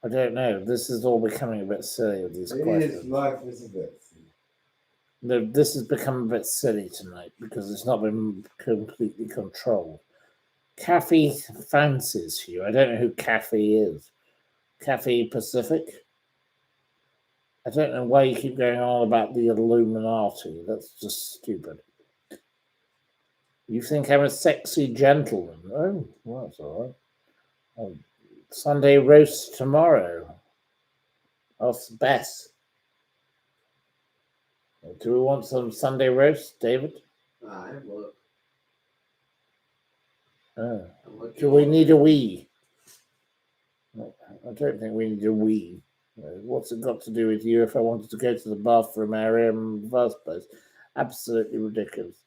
I don't know. This is all becoming a bit silly with these It questions. is. Life is a bit. No, this has become a bit silly tonight because it's not been completely controlled. Kathy fancies you. I don't know who Kathy is. Kathy Pacific? I don't know why you keep going on about the Illuminati. That's just stupid. You think I'm a sexy gentleman? Oh, well, that's all right. Oh, Sunday roast tomorrow. That's the best. Do we want some Sunday roast, David? I work. Oh. I'm working Do we on- need a wee? I don't think we need a wee. What's it got to do with you if I wanted to go to the bathroom area in the first place? Absolutely ridiculous.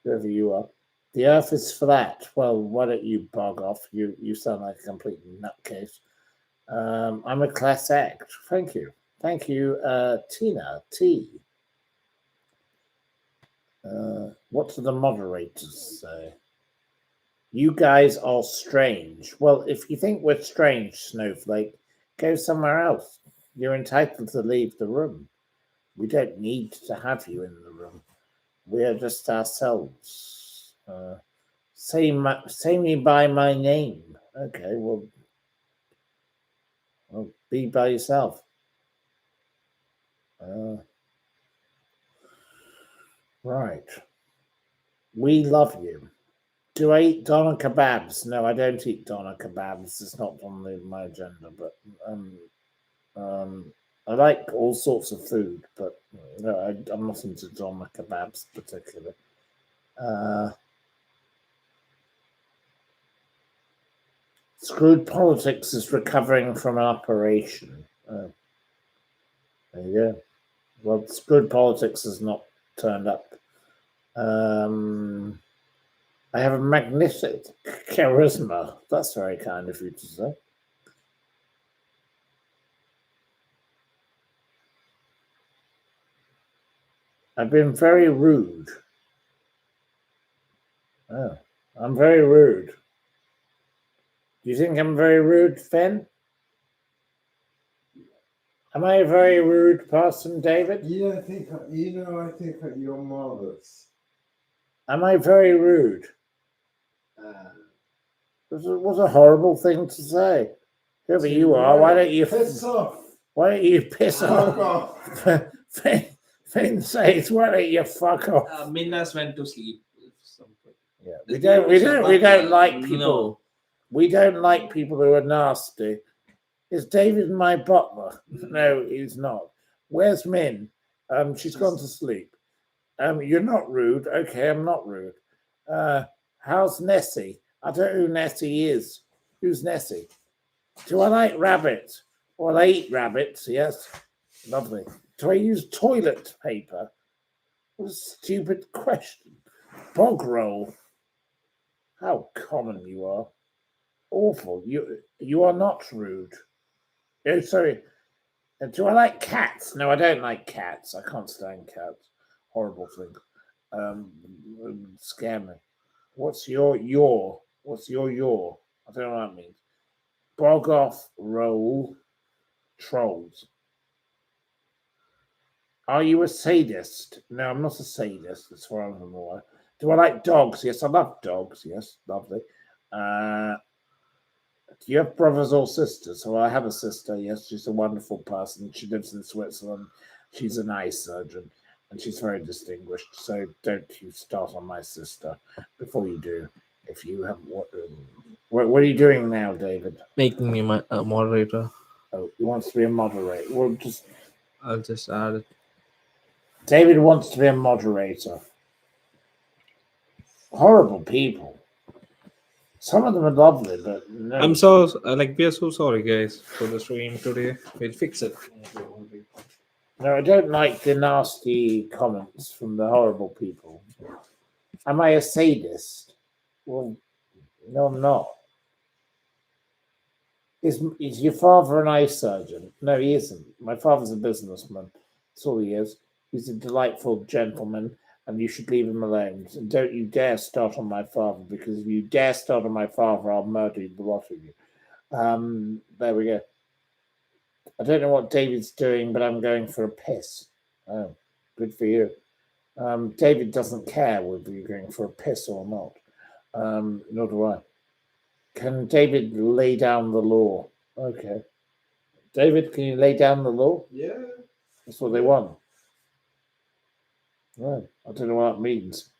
Whoever you are. The earth is flat. Well, why don't you bog off? You sound like a complete nutcase. I'm a class act. Thank you. Thank you, Tina T. What do the moderators say? You guys are strange. Well, if you think we're strange, Snowflake, go somewhere else. You're entitled to leave the room. We don't need to have you in the room. We are just ourselves. Say me by my name. Okay, well, be by yourself. Right. We love you. Do I eat doner kebabs? No, I don't eat doner kebabs. It's not on my agenda. But I like all sorts of food, but no, I'm not into doner kebabs particularly. Screwed Politics is recovering from an operation. There you go. Well, Screwed Politics has not turned up. I have a magnetic charisma. That's very kind of you to say. I've been very rude. Oh, I'm very rude. Do you think I'm very rude, Finn? Am I a very rude person, David? I think that you're marvelous. Am I very rude? What a horrible thing to say. Whoever you are, why don't you piss off? Why don't you piss Fuck off? off. Finn says, "Why don't you fuck off?" Minna's went to sleep. Yeah, The we TV don't show, like no. people. We don't like people who are nasty. Is David my butler? No, he's not. Where's Min? She's gone to sleep. You're not rude. Okay, I'm not rude. How's Nessie? I don't know who Nessie is. Who's Nessie? Do I like rabbits? Well, I eat rabbits, yes. Lovely. Do I use toilet paper? What a stupid question. Bog roll. How common you are. Awful. You are not rude. Oh, sorry. Do I like cats? No, I don't like cats. I can't stand cats. Horrible thing. Scare me. What's your yaw? What's your yaw? I don't know what that means. Bog off roll trolls. Are you a sadist? No, I'm not a sadist, as far as I'm aware. Do I like dogs? Yes, I love dogs. Yes, lovely. Do you have brothers or sisters? Well, I have a sister. Yes, she's a wonderful person. She lives in Switzerland. She's an eye surgeon, and she's very distinguished. So don't you start on my sister before you do. If you have what are you doing now, David? Making me my moderator. Oh, he wants to be a moderator. Well, I'll just add it. David wants to be a moderator. Horrible people. Some of them are lovely, but no. I'm so we are so sorry, guys, for the stream today. We'll fix it. No, I don't like the nasty comments from the horrible people. Am I a sadist? Well, no, I'm not. Is your father an eye surgeon? No, he isn't. My father's a businessman. That's all he is. He's a delightful gentleman, and you should leave him alone. And don't you dare start on my father, because if you dare start on my father, I'll murder the lot of you. There we go. I don't know what David's doing, but I'm going for a piss. Oh, good for you. David doesn't care whether you're going for a piss or not. Nor do I. Can David lay down the law? Okay. David, can you lay down the law? Yeah. That's what they want. Right. I don't know what that means.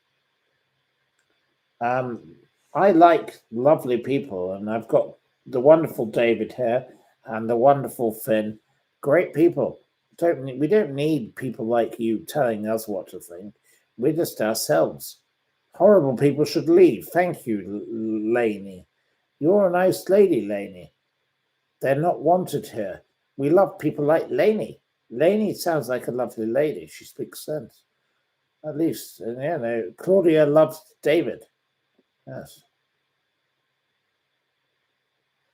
I like lovely people, and I've got the wonderful David here and the wonderful Finn. Great people. We don't need people like you telling us what to think. We're just ourselves. Horrible people should leave. Thank you, Lainey. You're a nice lady, Lainey. They're not wanted here. We love people like Lainey. Lainey sounds like a lovely lady. She speaks sense. At least, Claudia loves David. Yes.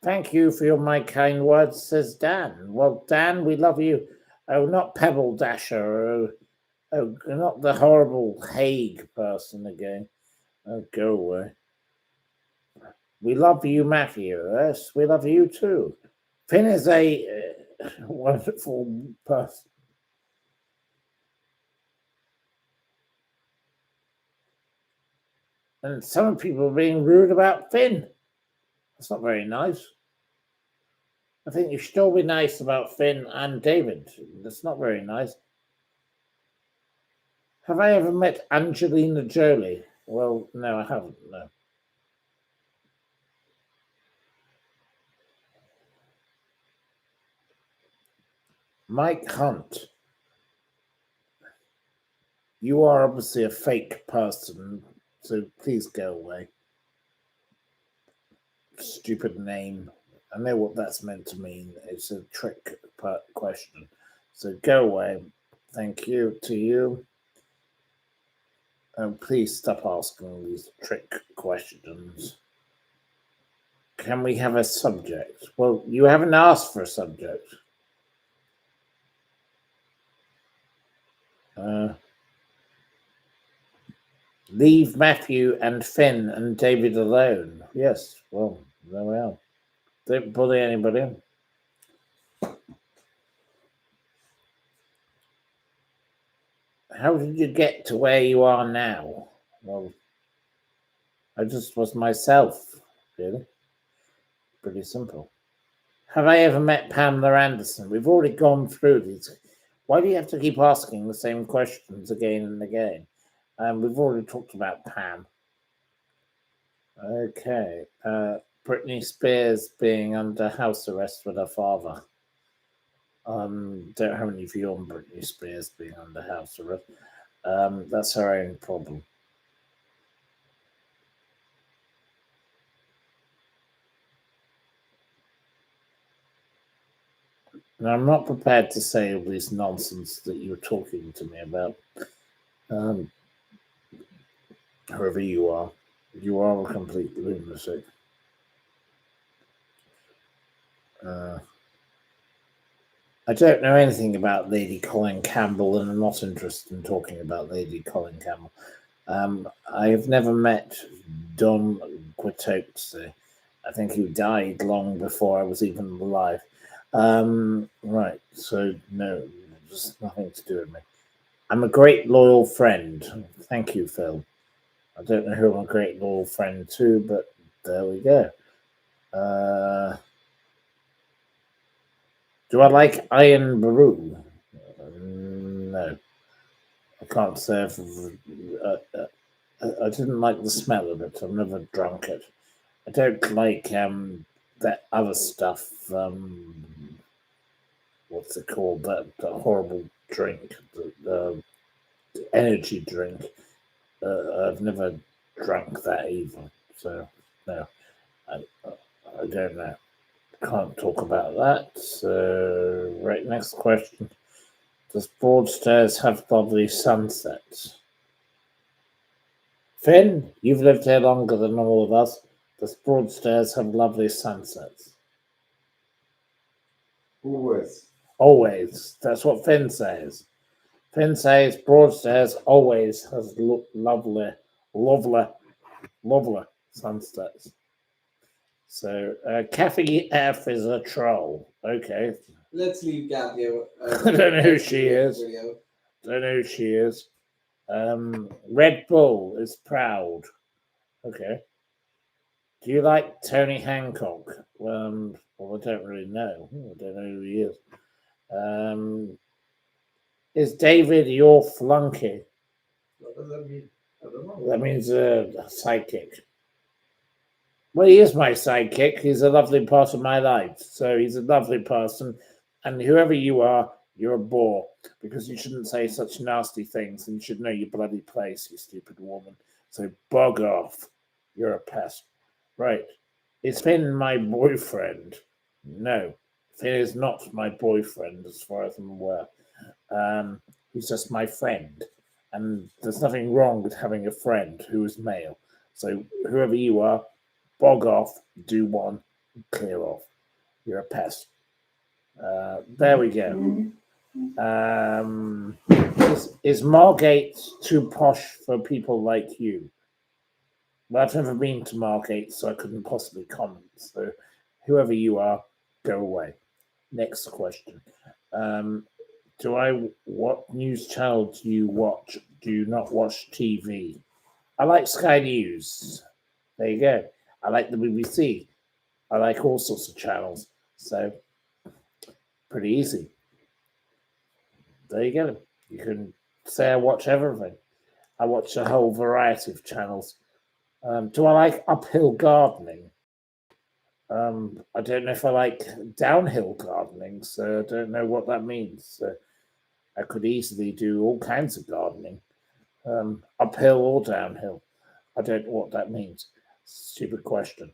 Thank you for my kind words, says Dan. Well, Dan, we love you. Oh, not Pebble Dasher. Oh, not the horrible Hague person again. Oh, go away. We love you, Matthew. Yes, we love you too. Finn is a wonderful person. And some people are being rude about Finn. That's not very nice. I think you should all be nice about Finn and David. That's not very nice. Have I ever met Angelina Jolie? Well, no, I haven't. No. Mike Hunt. You are obviously a fake person, so please go away. Stupid name. I know what that's meant to mean. It's a trick question. So go away. Thank you to you. Please stop asking these trick questions. Can we have a subject? Well, you haven't asked for a subject. Leave Matthew and Finn and David alone. Yes, well, there we are. Don't bully anybody. How did you get to where you are now? Well, I just was myself, really. Pretty simple. Have I ever met Pamela Anderson? We've already gone through these. Why do you have to keep asking the same questions again and again? We've already talked about Pam. Okay. Britney Spears being under house arrest with her father. Don't have any view on Britney Spears being under house arrest. That's her own problem. Now, I'm not prepared to say all this nonsense that you're talking to me about. Whoever you are a complete lunatic. I don't know anything about Lady Colin Campbell, and I'm not interested in talking about Lady Colin Campbell. I have never met Don Quixote. I think he died long before I was even alive. Right, so no, there's nothing to do with me. I'm a great loyal friend. Thank you, Phil. I don't know who I'm a great loyal friend to, but there we go. Do I like Iron Brew? No. I can't say if I didn't like the smell of it. I've never drunk it. I don't like that other stuff. What's it called? That horrible drink, the energy drink. I've never drunk that either. So no, I don't know. Can't talk about that. So right, next question. Does Broadstairs have lovely sunsets? Finn, you've lived here longer than all of us. Does Broadstairs have lovely sunsets? Always. Always. That's what Finn says. Finn says Broadstairs always has lovely sunsets. So, Kathy F is a troll. Okay. Let's leave Kathy. I don't know who she is. Don't know who she is. Red Bull is proud. Okay. Do you like Tony Hancock? Well, I don't really know. I don't know who he is. Is David your flunky? What does that mean? I don't know. That means a sidekick. Well, he is my sidekick. He's a lovely part of my life. So he's a lovely person. And whoever you are, you're a bore. Because you shouldn't say such nasty things. And you should know your bloody place, you stupid woman. So bug off. You're a pest. Right. Is Finn my boyfriend? No. Finn is not my boyfriend, as far as I'm aware. He's just my friend. And there's nothing wrong with having a friend who is male. So whoever you are, bog off, do one, clear off. You're a pest. There we go. Is Margate too posh for people like you? Well, I've never been to Margate, so I couldn't possibly comment. So whoever you are, go away. Next question. What news channel do you watch? Do you not watch TV? I like Sky News. There you go. I like the BBC. I like all sorts of channels. So, pretty easy. There you go. You can say I watch everything. I watch a whole variety of channels. Do I like uphill gardening? I don't know if I like downhill gardening, so I don't know what that means. So I could easily do all kinds of gardening, uphill or downhill. I don't know what that means. Stupid question.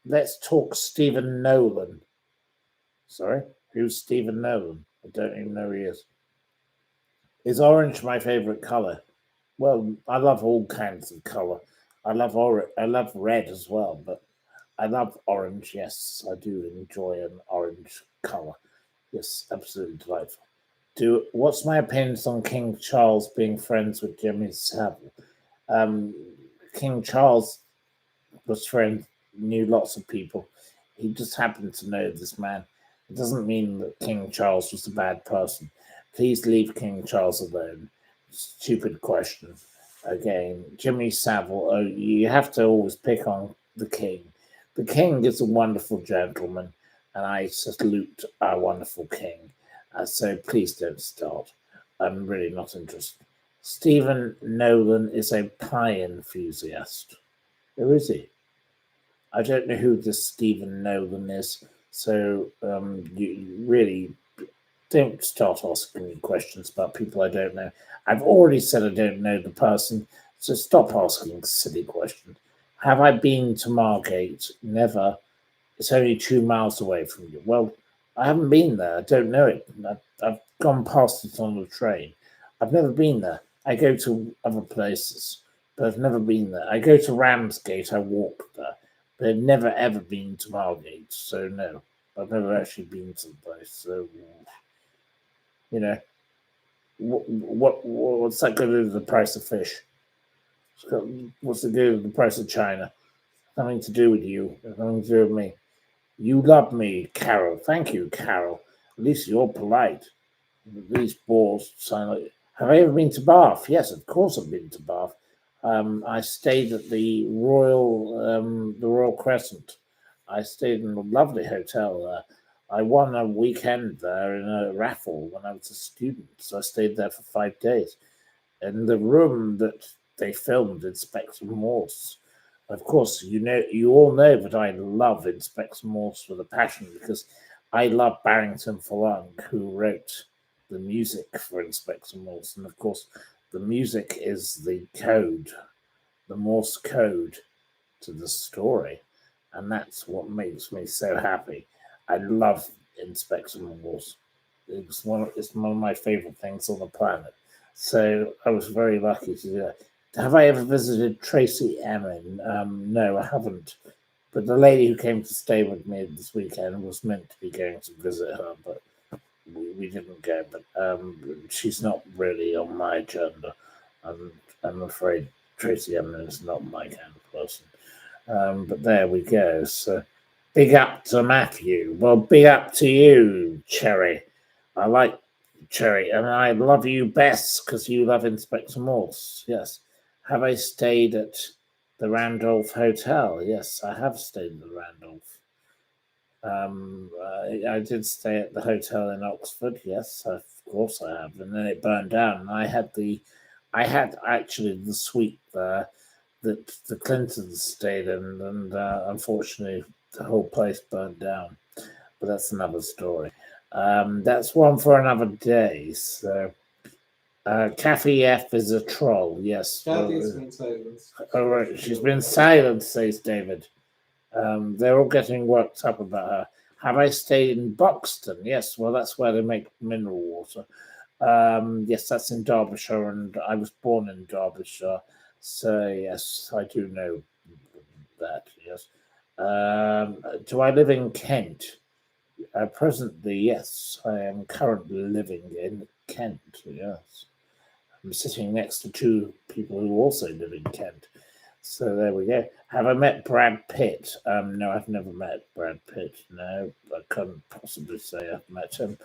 Let's talk Stephen Nolan. Sorry, who's Stephen Nolan? I don't even know who he is. Is orange my favorite color? Well, I love all kinds of color. I love red as well, but I love orange. Yes, I do enjoy an orange color. Yes, absolutely delightful. What's my opinions on King Charles being friends with Jimmy Savile? King Charles was friends, knew lots of people. He just happened to know this man. It doesn't mean that King Charles was a bad person. Please leave King Charles alone. Stupid question. Again, Jimmy Savile. Oh, you have to always pick on the king. The king is a wonderful gentleman, and I salute our wonderful king. So please don't start. I'm really not interested. Stephen Nolan is a pie enthusiast. Who is he? I don't know who this Stephen Nolan is. So you really don't start asking me questions about people I don't know. I've already said I don't know the person, so stop asking silly questions. Have I been to Margate? Never. It's only 2 miles away from you. Well, I haven't been there. I don't know it. I've gone past it on the train. I've never been there. I go to other places, but I've never been there. I go to Ramsgate. I walk there, but I've never ever been to Margate. So no, I've never actually been to the place. So you know, what's that going to do to the price of fish? What's it do to the price of China? Nothing to do with you. Nothing to do with me. You love me, Carol. Thank you, Carol. At least you're polite. These bores sound like. Have I ever been to Bath? Yes, of course I've been to Bath. I stayed at the Royal Crescent. I stayed in a lovely hotel there. I won a weekend there in a raffle when I was a student, so I stayed there for 5 days. In the room that they filmed Inspector Morse. Of course, you all know that I love Inspector Morse with a passion because I love Barrington Falunk, who wrote the music for Inspector Morse. And of course, the music is the code, the Morse code to the story. And that's what makes me so happy. I love Inspector Morse. It's one of my favorite things on the planet. So I was very lucky to do that. Have I ever visited Tracy Emin? No, I haven't. But the lady who came to stay with me this weekend was meant to be going to visit her, but we didn't go. But she's not really on my agenda. I'm afraid Tracy Emin is not my kind of person. But there we go. So big up to Matthew. Well, big up to you, Cherry. I like Cherry, and I love you best because you love Inspector Morse. Yes. Have I stayed at the Randolph Hotel? Yes, I have stayed at the Randolph. I did stay at the hotel in Oxford. Yes, of course I have. And then it burned down. And I had actually the suite there that the Clintons stayed in, and unfortunately the whole place burned down. But that's another story. That's one for another day. So. Kathy F is a troll, yes. Kathy's been silenced. Oh, right. She's been silent, says David. They're all getting worked up about her. Have I stayed in Buxton? Yes, well, that's where they make mineral water. Yes, that's in Derbyshire, and I was born in Derbyshire. So, yes, I do know that, yes. Do I live in Kent? Presently, yes. I am currently living in Kent, yes. I'm sitting next to 2 people who also live in Kent. So there we go. Have I met Brad Pitt? No, I've never met Brad Pitt. No, I couldn't possibly say I've met him.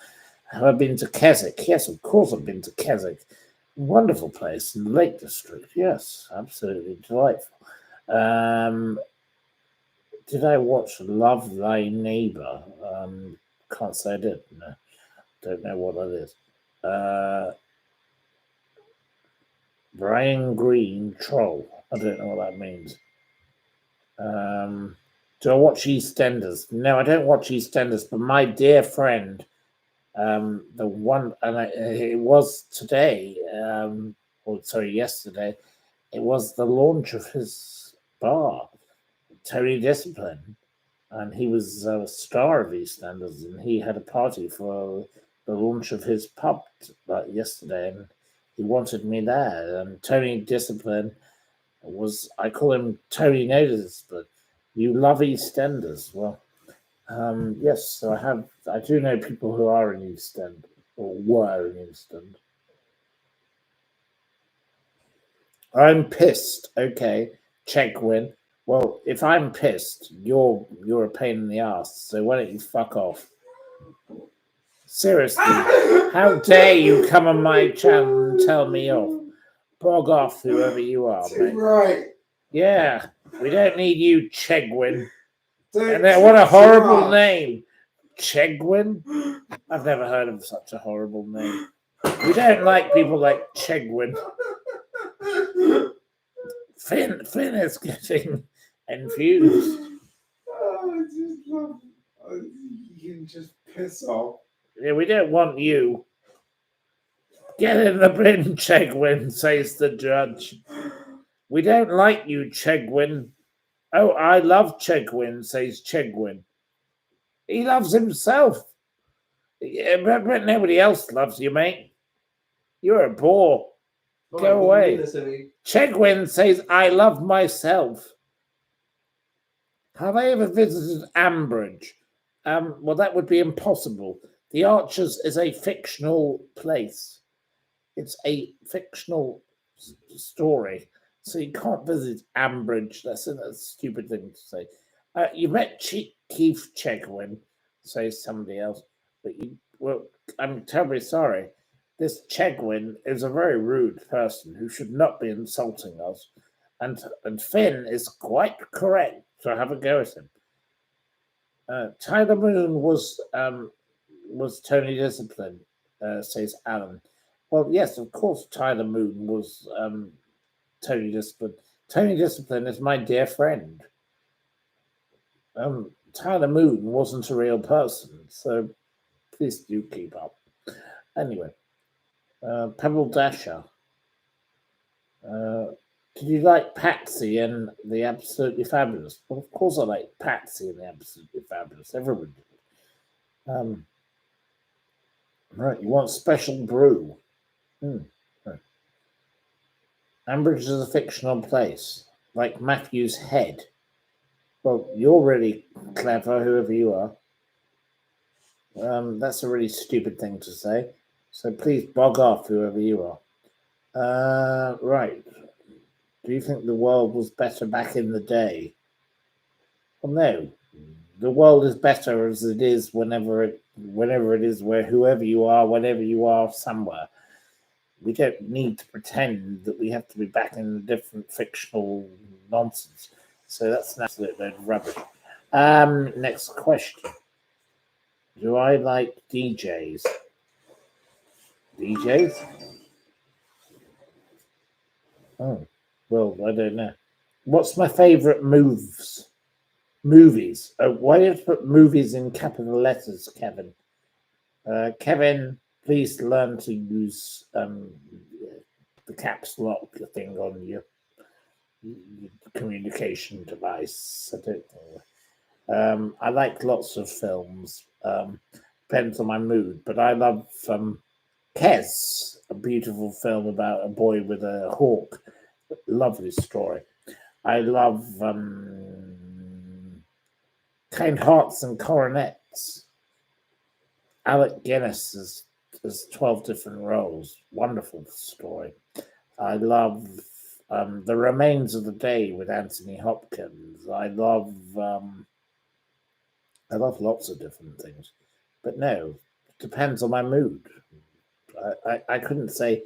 Have I been to Keswick? Yes, of course I've been to Keswick. Wonderful place in the Lake District. Yes, absolutely delightful. Did I watch Love Thy Neighbor? Can't say I did. No, don't know what that is. Brian Green troll. I don't know what that means. Do I watch EastEnders? No, I don't watch EastEnders, but my dear friend, the one, and it was today, or sorry, yesterday, it was the launch of his bar, Tony Discipline, and he was a star of EastEnders, and he had a party for the launch of his pub yesterday, and he wanted me there. And Tony Discipline was, I call him Tony No Discipline. You love EastEnders. Well, yes, so I do know people who are in East End, or were in East End. I'm pissed. Okay, Chegwin. Well, if I'm pissed, you're a pain in the ass. So why don't you fuck off? Seriously, how dare you come on my channel and tell me off? Bog off, whoever you are, mate. Right. Yeah, we don't need you, Chegwin. Don't And then, what a kick horrible Gerard. name, Chegwin. I've never heard of such a horrible name. We don't like people like Chegwin. Finn is getting infused. Oh, I just love. You can just piss off. Yeah, we don't want you. Get in the bin, Chegwin, says the judge. We don't like you, Chegwin. Oh, I love Chegwin, says Chegwin. He loves himself. Yeah, but nobody else loves you, mate. You're a bore. No, Go I away. don't mean this way. Chegwin says, I love myself. Have I ever visited Ambridge? Well, that would be impossible. The Archers is a fictional place. It's a fictional story. So you can't visit Ambridge. That's a stupid thing to say. You met Keith Chegwin, says somebody else. But I'm terribly sorry. This Chegwin is a very rude person who should not be insulting us. And Finn is quite correct to have a go at him. Tyler Moon was Tony Discipline, says Alan. Well, yes, of course, Tyler Moon was Tony Discipline. Tony Discipline is my dear friend. Tyler Moon wasn't a real person, so please do keep up. Anyway, Pebble Dasher. Did you like Patsy and the Absolutely Fabulous? Well, of course I like Patsy and the Absolutely Fabulous. Everyone did. Right, you want special brew. Right. Ambridge is a fictional place, like Matthew's head. Well, you're really clever, whoever you are. That's a really stupid thing to say. So please bog off, whoever you are. Right. Do you think the world was better back in the day? Well, no. The world is better as it is whenever it is, where whoever you are, whenever you are, somewhere. We don't need to pretend that we have to be back in a different fictional nonsense. So that's an absolute load of rubbish. Next question. Do I like DJs? DJs? Oh, well, I don't know. What's my favourite movies? Why do you have to put movies in capital letters, Kevin? Kevin, please learn to use the caps lock thing on your communication device. I don't know. I like lots of films. Depends on my mood, but I love Kes, a beautiful film about a boy with a hawk. Lovely story. I love Kind Hearts and Coronets. Alec Guinness has 12 different roles. Wonderful story. I love The Remains of the Day with Anthony Hopkins. I love lots of different things. But no, it depends on my mood. I couldn't say,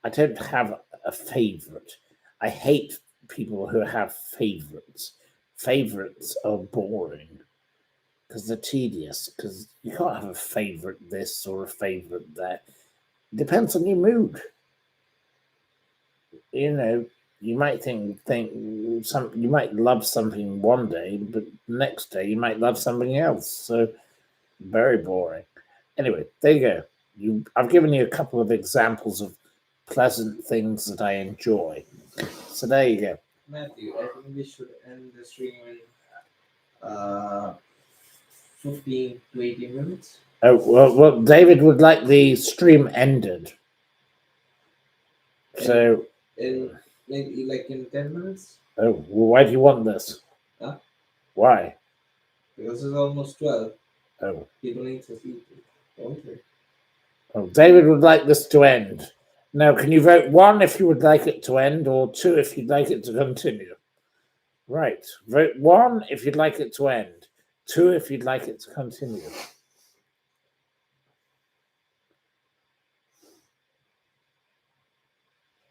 I don't have a favorite. I hate people who have favorites. Favorites are boring because they're tedious, because you can't have a favorite this or a favorite that. It depends on your mood. you know, you might think you might love something one day, but the next day you might love something else. So very boring. Anyway, there you go. I've given you a couple of examples of pleasant things that I enjoy. So there you go. Matthew, I think we should end the stream in 15 to 18 minutes. Oh well, David would like the stream ended. So, In like in 10 minutes? oh, well, why do you want this? Huh? Why? Because it's almost 12. Oh, People need to sleep. Don't they? oh, David would like this to end. Now, can you vote 1 if you would like it to end, or 2 if you'd like it to continue? Right. Vote 1 if you'd like it to end. 2 if you'd like it to continue.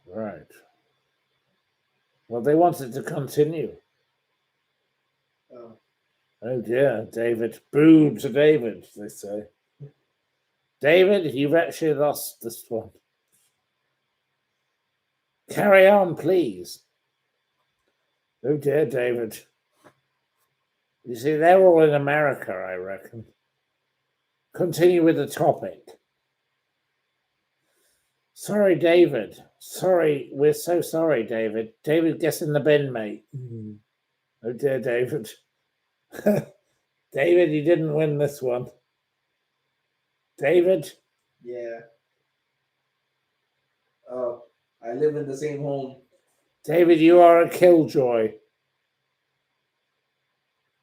Right. Well, they want it to continue. Oh. Oh dear, David. Boo to David, they say. David, you've actually lost this one. Carry on, please. Oh dear, David. You see, they're all in America, I reckon. Continue with the topic. Sorry, David. Sorry, we're so sorry, David. David, guess in the bin, mate. Oh dear, David. David, you didn't win this one. David? Yeah. Oh, I live in the same home. David, you are a killjoy.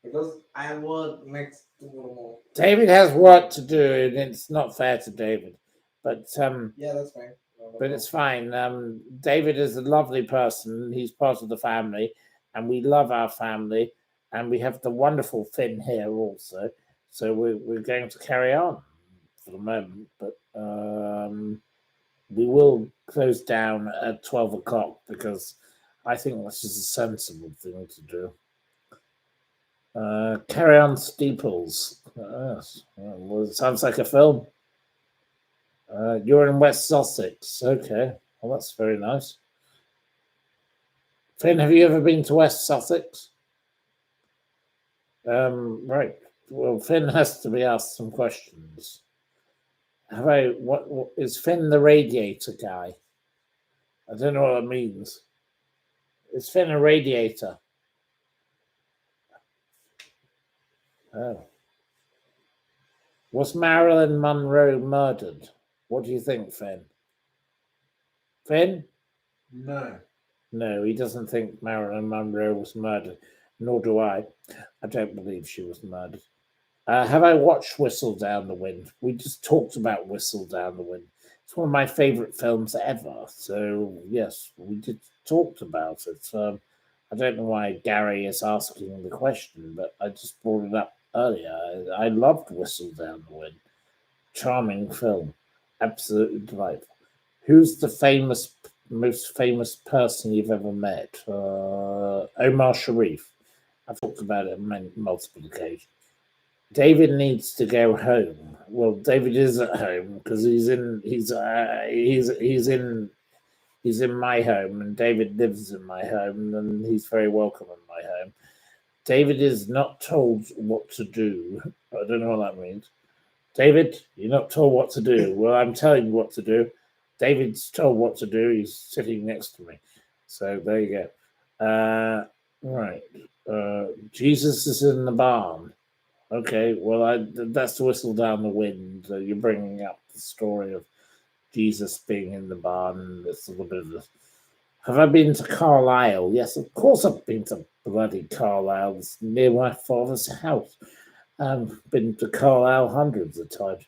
Because I have work next tomorrow. David has work to do, and it's not fair to David. But Yeah, that's fine. No, but it's fine. David is a lovely person. He's part of the family, and we love our family. And we have the wonderful Finn here also. So we're going to carry on for the moment. But we will close down at 12 o'clock because I think this is a sensible thing to do. Carry on Steeples. Yes. Well, it sounds like a film. You're in West Sussex. Okay. Well, that's very nice. Finn, have you ever been to West Sussex? Right. Well, Finn has to be asked some questions. What is Finn the radiator guy? I don't know what that means. Is Finn a radiator? Oh. Was Marilyn Monroe murdered? What do you think, Finn? Finn? No. No, he doesn't think Marilyn Monroe was murdered, nor do I. I don't believe she was murdered. Have I watched Whistle Down the Wind? We just talked about Whistle Down the Wind. It's one of my favourite films ever. So, yes, we did talked about it. I don't know why Gary is asking the question, but I just brought it up earlier. I loved Whistle Down the Wind. Charming film. Absolutely delightful. Who's the most famous person you've ever met? Omar Sharif. I've talked about it on multiple occasions. David needs to go home. Well, David is at home because he's in my home, and David lives in my home, and he's very welcome in my home. David is not told what to do. I don't know what that means. David, you're not told what to do. Well, I'm telling you what to do. David's told what to do. He's sitting next to me. So there you go. Right. Jesus is in the barn. Okay, well, that's the Whistle Down the Wind. You're bringing up the story of Jesus being in the barn. It's a little bit of this. Have I been to Carlisle? Yes, of course I've been to bloody Carlisle. It's near my father's house. I've been to Carlisle hundreds of times.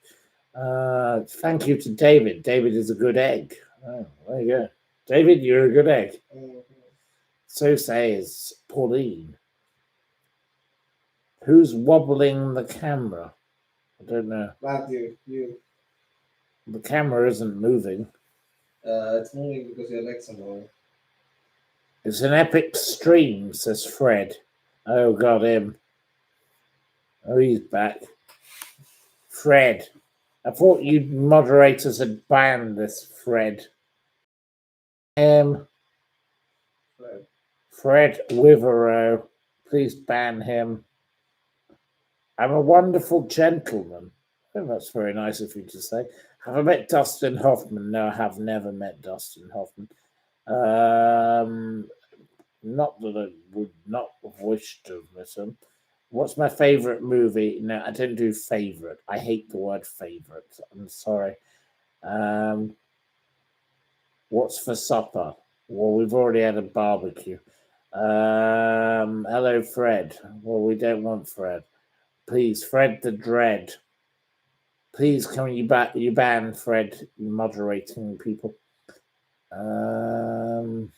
Thank you to David. David is a good egg. Oh, there you go. David, you're a good egg. So says Pauline. Who's wobbling the camera? I don't know. Matthew, you. The camera isn't moving. It's moving because your legs are moving. It's an epic stream, says Fred. Oh, got him. Oh, he's back. Fred. I thought you moderators had banned this Fred. Fred. Fred Withero. Please ban him. I'm a wonderful gentleman. Oh, that's very nice of you to say. Have I met Dustin Hoffman? No, I have never met Dustin Hoffman. Not that I would not have wished to have met him. What's my favorite movie? No, I don't do favorite. I hate the word favorite. I'm sorry. What's for supper? Well, we've already had a barbecue. Hello, Fred. Well, we don't want Fred. Please, Fred the Dread. Please, can you ban Fred moderating people? Have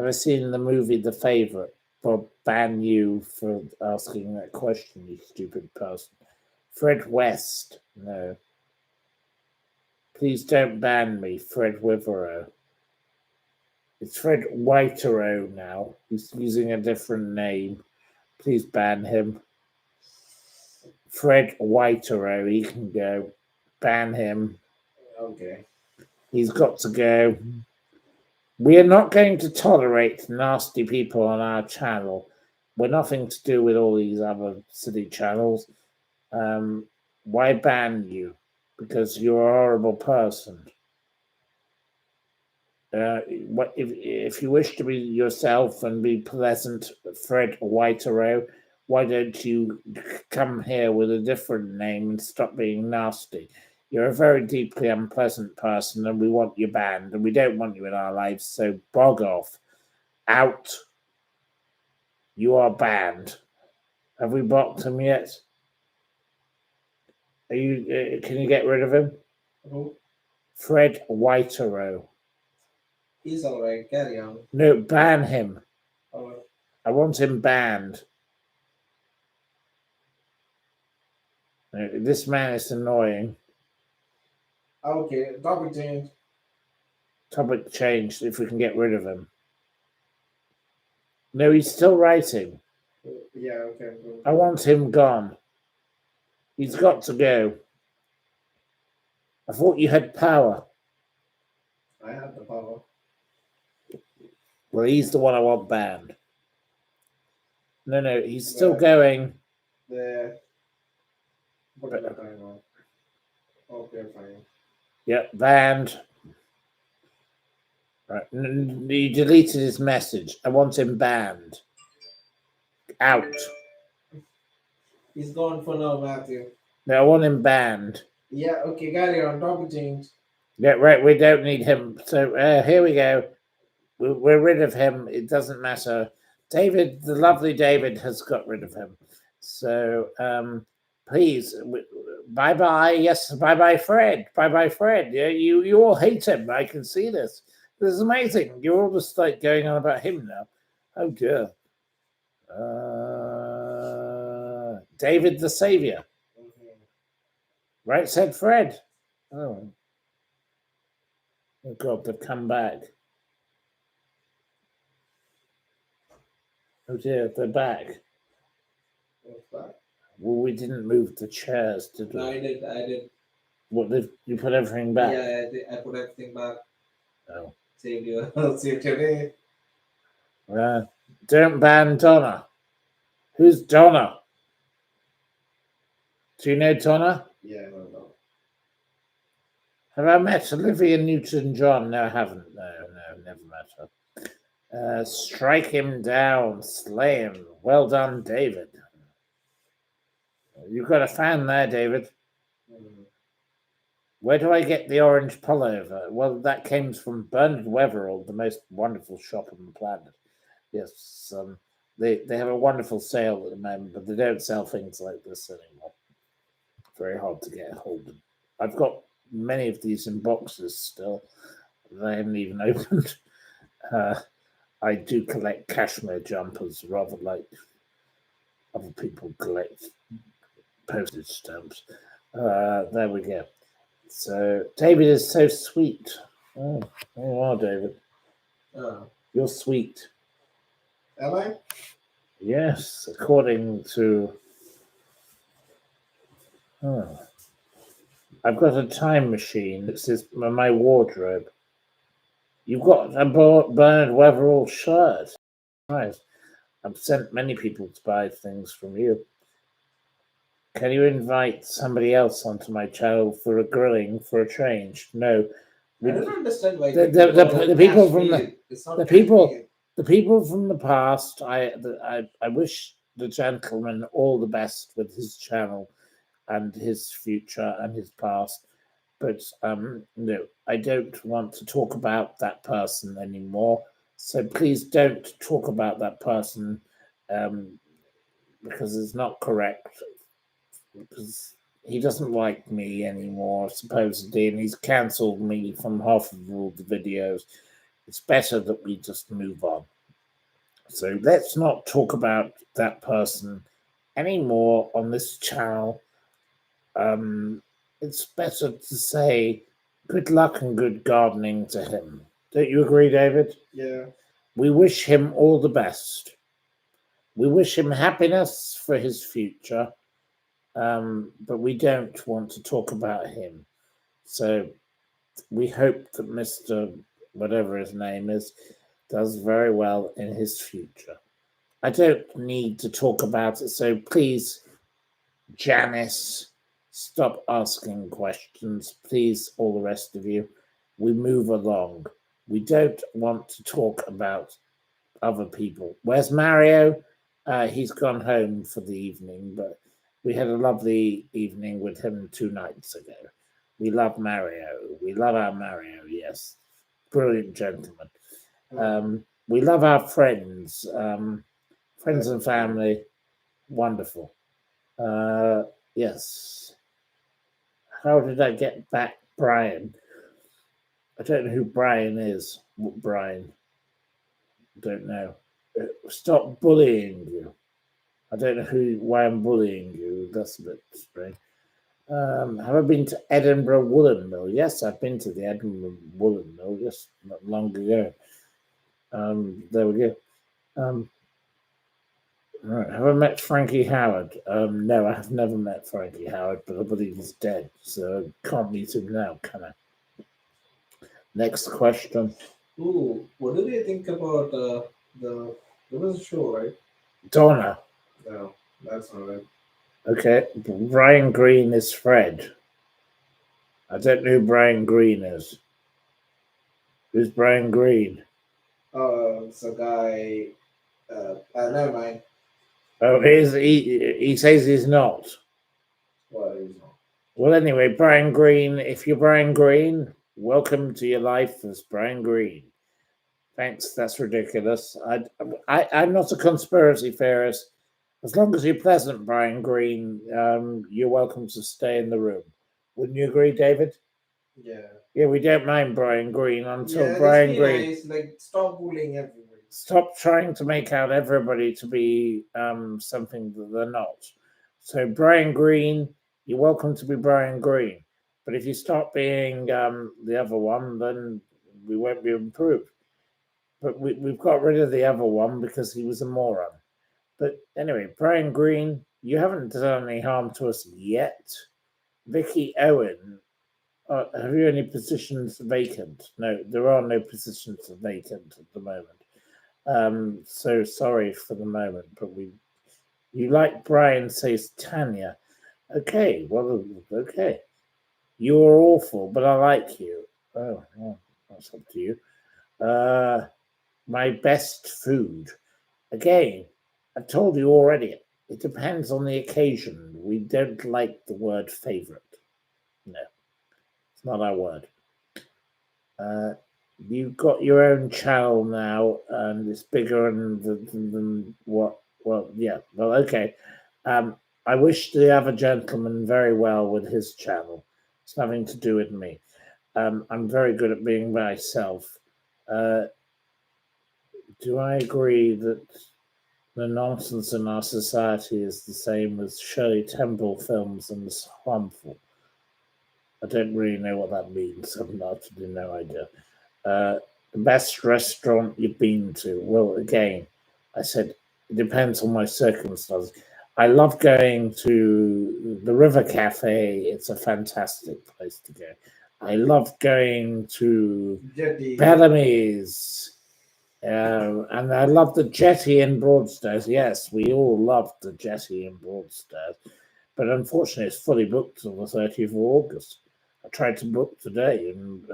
I seen the movie The Favourite? Bob, ban you for asking that question, you stupid person. Fred West. No. Please don't ban me, Fred Withero. It's Fred Whitero now. He's using a different name. Please ban him. Fred Whitero, he can go. Ban him. Okay. He's got to go. We are not going to tolerate nasty people on our channel. We're nothing to do with all these other silly channels. Why ban you? Because you're a horrible person. What if you wish to be yourself and be pleasant, Fred Whitero? Why don't you come here with a different name and stop being nasty? You're a very deeply unpleasant person, and we want you banned, and we don't want you in our lives. So bog off, out. You are banned. Have we blocked him yet? Are you? Can you get rid of him? Who? Fred Whitero. He's alright. Carry on. No, ban him. Alright. I want him banned. This man is annoying. Okay. Topic change. Topic changed. If we can get rid of him. No, he's still writing. Yeah. Okay. I want him gone. He's got to go. I thought you had power. I have the power. Well, he's the one I want banned. No, he's still Right. going. The. Put the time on. Okay. Fine. Yep, banned. Right. He deleted his message. I want him banned. Out. He's gone for now, Matthew. No, I want him banned. Yeah. Okay. Carry on. Topic change. Yeah, right. We don't need him. So here we go. We're rid of him. It doesn't matter. David, the lovely David, has got rid of him. So please, bye bye. Yes, bye bye, Fred. Bye bye, Fred. Yeah, you all hate him. I can see this. This is amazing. You're all just like going on about him now. Oh dear. David the Savior. Right, said Fred. Oh God, they've come back. Oh dear, they're back. What's that? Well, we didn't move the chairs, did we? I did. What, you put everything back? Yeah, I put everything back. Oh. Saved you. See you today. Don't ban Donna. Who's Donna? Do you know Donna? Yeah. No. Have I met Olivia Newton-John? No, I haven't. No, never met her. Strike him down, slay him. Well done, David. You've got a fan there, David. Where do I get the orange pullover? Well, that came from Bernard Weatherall, the most wonderful shop on the planet. Yes, they have a wonderful sale at the moment, but they don't sell things like this anymore. Very hard to get a hold of. I've got many of these in boxes still that I haven't even opened. I do collect cashmere jumpers, rather like other people collect postage stamps. There we go. So David is so sweet. Oh, you are, David. You're sweet. Am I? Yes, according to. I've got a time machine. This is my wardrobe. You've got a Bernard Weatherall shirt. Nice. I've sent many people to buy things from you. Can you invite somebody else onto my channel for a grilling for a change? No. I don't understand why The- people the- call it the people from Kashmir. It's not the people- Kashmir. The people from the past, I wish the gentleman all the best with his channel and his future and his past. But no, I don't want to talk about that person anymore. So please don't talk about that person because it's not correct. Because he doesn't like me anymore, supposedly, and he's cancelled me from half of all the videos. It's better that we just move on. So let's not talk about that person anymore on this channel. It's better to say good luck and good gardening to him. Don't you agree, David? Yeah. We wish him all the best. We wish him happiness for his future, but we don't want to talk about him. So we hope that Mr. whatever his name is does very well in his future. I don't need to talk about it, so please, Janice, stop asking questions. Please, all the rest of you, we move along. We don't want to talk about other people. Where's Mario? He's gone home for the evening, but we had a lovely evening with him 2 nights ago. We love Mario. We love our Mario, yes. Brilliant gentleman. We love our friends. Friends and family, wonderful. Yes. How did I get back Brian? I don't know who Brian is. What Brian? Don't know. Stop bullying you. I don't know why I'm bullying you. That's a bit strange. Have I been to Edinburgh Woolen Mill? Yes, I've been to the Edinburgh Woolen Mill just not long ago. There we go. Right. Have I met Frankie Howard? No, I have never met Frankie Howard, but I believe he's dead, so I can't meet him now, can I? Next question. Ooh, what do they think about there was a show, right? Donna. No, that's not it. Okay. Brian Green is Fred. I don't know who Brian Green is. Who's Brian Green? It's a guy. Never mind. Oh, he says he's not. What is not? Well, anyway, Brian Green, if you're Brian Green, welcome to your life as Brian Green. Thanks, that's ridiculous. I'm not a conspiracy theorist. As long as you're pleasant, Brian Green, you're welcome to stay in the room. Wouldn't you agree, David? Yeah. Yeah, we don't mind Brian Green until Yeah, Brian just be Green. nice, like stop bullying everybody. Stop trying to make out everybody to be something that they're not. So, Brian Green, you're welcome to be Brian Green. But if you stop being the other one, then we won't be improved. But we've got rid of the other one because he was a moron. But anyway, Brian Green, you haven't done any harm to us yet. Vicky Owen, have you any positions vacant? No, there are no positions vacant at the moment. So sorry for the moment, but you like Brian, says Tanya. Okay, well, okay. You're awful, but I like you. Oh, well, that's up to you. My best food. Again, I've told you already, it depends on the occasion. We don't like the word favorite. No, it's not our word. You've got your own channel now, and it's bigger than what? Well, yeah. Well, okay. I wish the other gentleman very well with his channel. It's nothing to do with me. I'm very good at being myself. Do I agree that the nonsense in our society is the same as Shirley Temple films and it's harmful? I don't really know what that means. I've absolutely no idea. The best restaurant you've been to? Well, again, I said it depends on my circumstances. I love going to the River Cafe. It's a fantastic place to go. I love going to Jetty. Bellamy's. And I love the jetty in Broadstairs. Yes, we all love the jetty in Broadstairs. But unfortunately, it's fully booked till the 30th of August. I tried to book today, and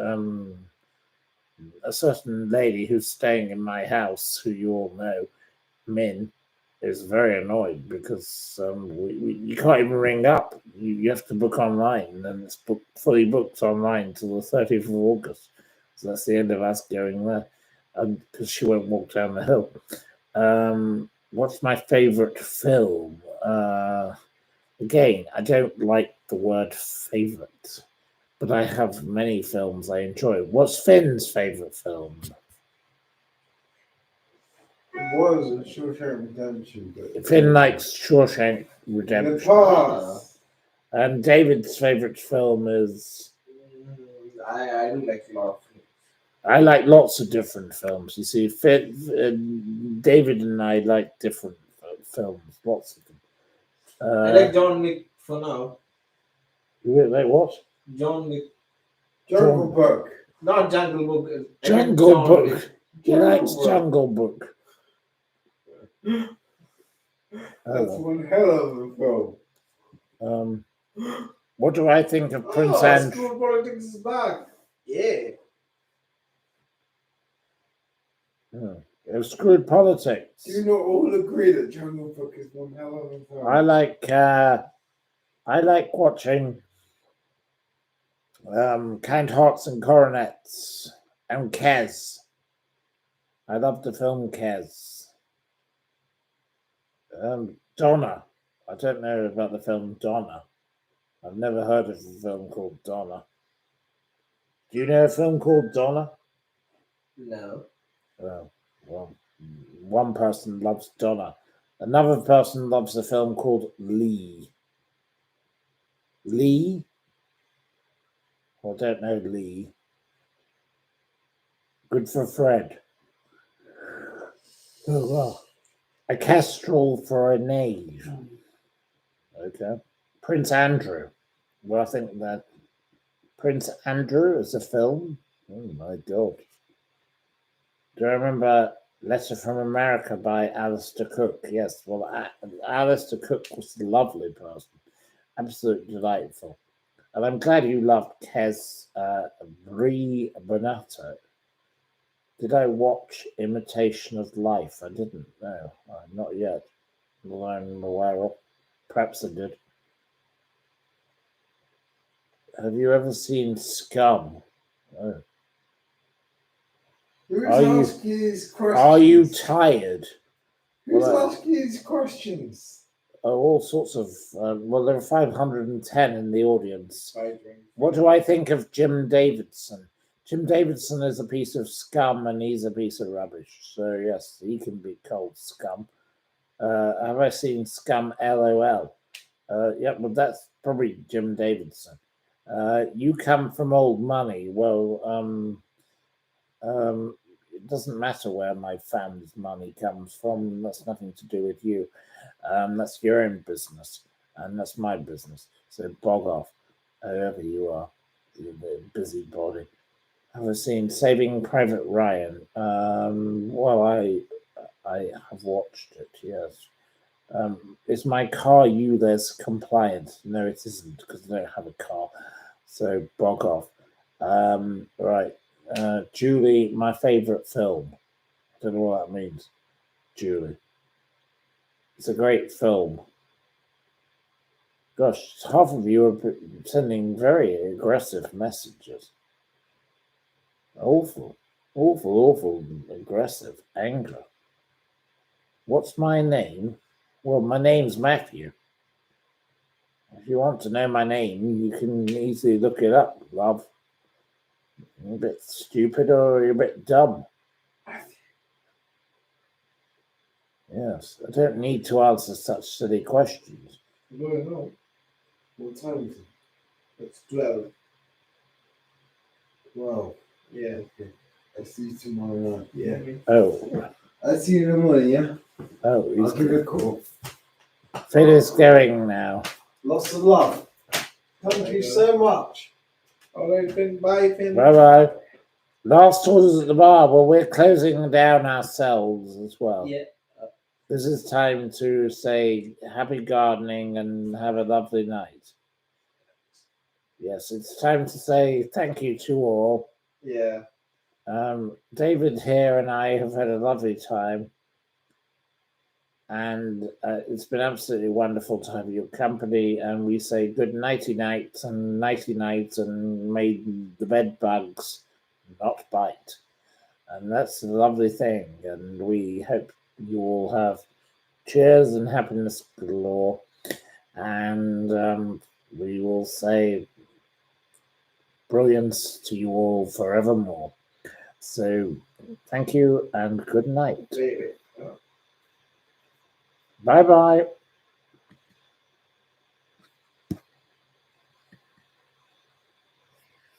a certain lady who's staying in my house, who you all know, Min, is very annoyed because you can't even ring up. You have to book online, and it's fully booked online till the 30th of August. So that's the end of us going there, because she won't walk down the hill. What's my favourite film? Again, I don't like the word favourite, but I have many films I enjoy. What's Finn's favourite film? It was a Shawshank Redemption, but Finn likes Shawshank in the Redemption. past. And David's favourite film is. I do like a lot of films. I like lots of different films. You see, David and I like different films, lots of them. I like John Wick for now. You like what? John Wick. Jungle Book. Not Jungle Book. I mean Jungle John Book. Wick. He likes Book. Jungle Book. That's Oh, one hell of a film. what do I think of Prince Andrew? School politics is back. Yeah. Screwed Politics. Do you not all agree that Jungle Book is one hell of a film? I like watching Kind Hearts and Coronets and Kes. I love the film Kes. Donna. I don't know about the film Donna. I've never heard of a film called Donna. Do you know a film called Donna? No. Oh, well, one person loves Donna. Another person loves a film called Lee. Lee? I don't know Lee. Good for Fred. Oh, well. A Kestrel for a Knave. Okay. Prince Andrew. Well, I think that Prince Andrew is a film. Oh, my God. Do you remember Letter from America by Alistair Cook? Yes, well, Alistair Cook was a lovely person. Absolutely delightful. And I'm glad you loved Kes Brie Bonato. Did I watch Imitation of Life? I didn't. No, not yet. Well, I'm aware of. Perhaps I did. Have you ever seen Scum? Oh. Who's Are you- asking these questions? Are you tired? Who's Well, asking these questions? All sorts of. Well, there are 510 in the audience. What do I think of Jim Davidson? Jim Davidson is a piece of scum and he's a piece of rubbish. So, yes, he can be called scum. Have I seen Scum LOL? Yeah, well, that's probably Jim Davidson. You come from old money. Well, it doesn't matter where my family's money comes from. That's nothing to do with you. That's your own business, and that's my business. So bog off, whoever you are, you busybody. Have I seen Saving Private Ryan? Well, I have watched it. Yes. Is my car ULEZ compliant? No, it isn't because I don't have a car. So bog off. Right. Julie, my favourite film. I don't know what that means. Julie. It's a great film. Gosh, half of you are sending very aggressive messages. Awful, aggressive anger. What's my name? Well, my name's Matthew. If you want to know my name, you can easily look it up, love. You're a bit stupid or you're a bit dumb. Yes, I don't need to answer such silly questions. No. What time is it? It's 12. 12. Yeah. Okay. I'll see you tomorrow night. Yeah. Oh, I'll see you in the morning, yeah? oh, I'll he's give you a call. Phil is going now. Lots of love. Thank you so much. All right, Finn. Bye, Finn. Bye bye. Last orders at the bar. Well, we're closing down ourselves as well. Yeah. This is time to say happy gardening and have a lovely night. Yes, it's time to say thank you to all. Yeah. David here and I have had a lovely time. And it's been absolutely wonderful to have your company. And we say good nighty nights and may the bed bugs not bite. And that's the lovely thing. And we hope you all have cheers and happiness galore. And we will say brilliance to you all forevermore. So thank you and good night. Wait. Bye bye.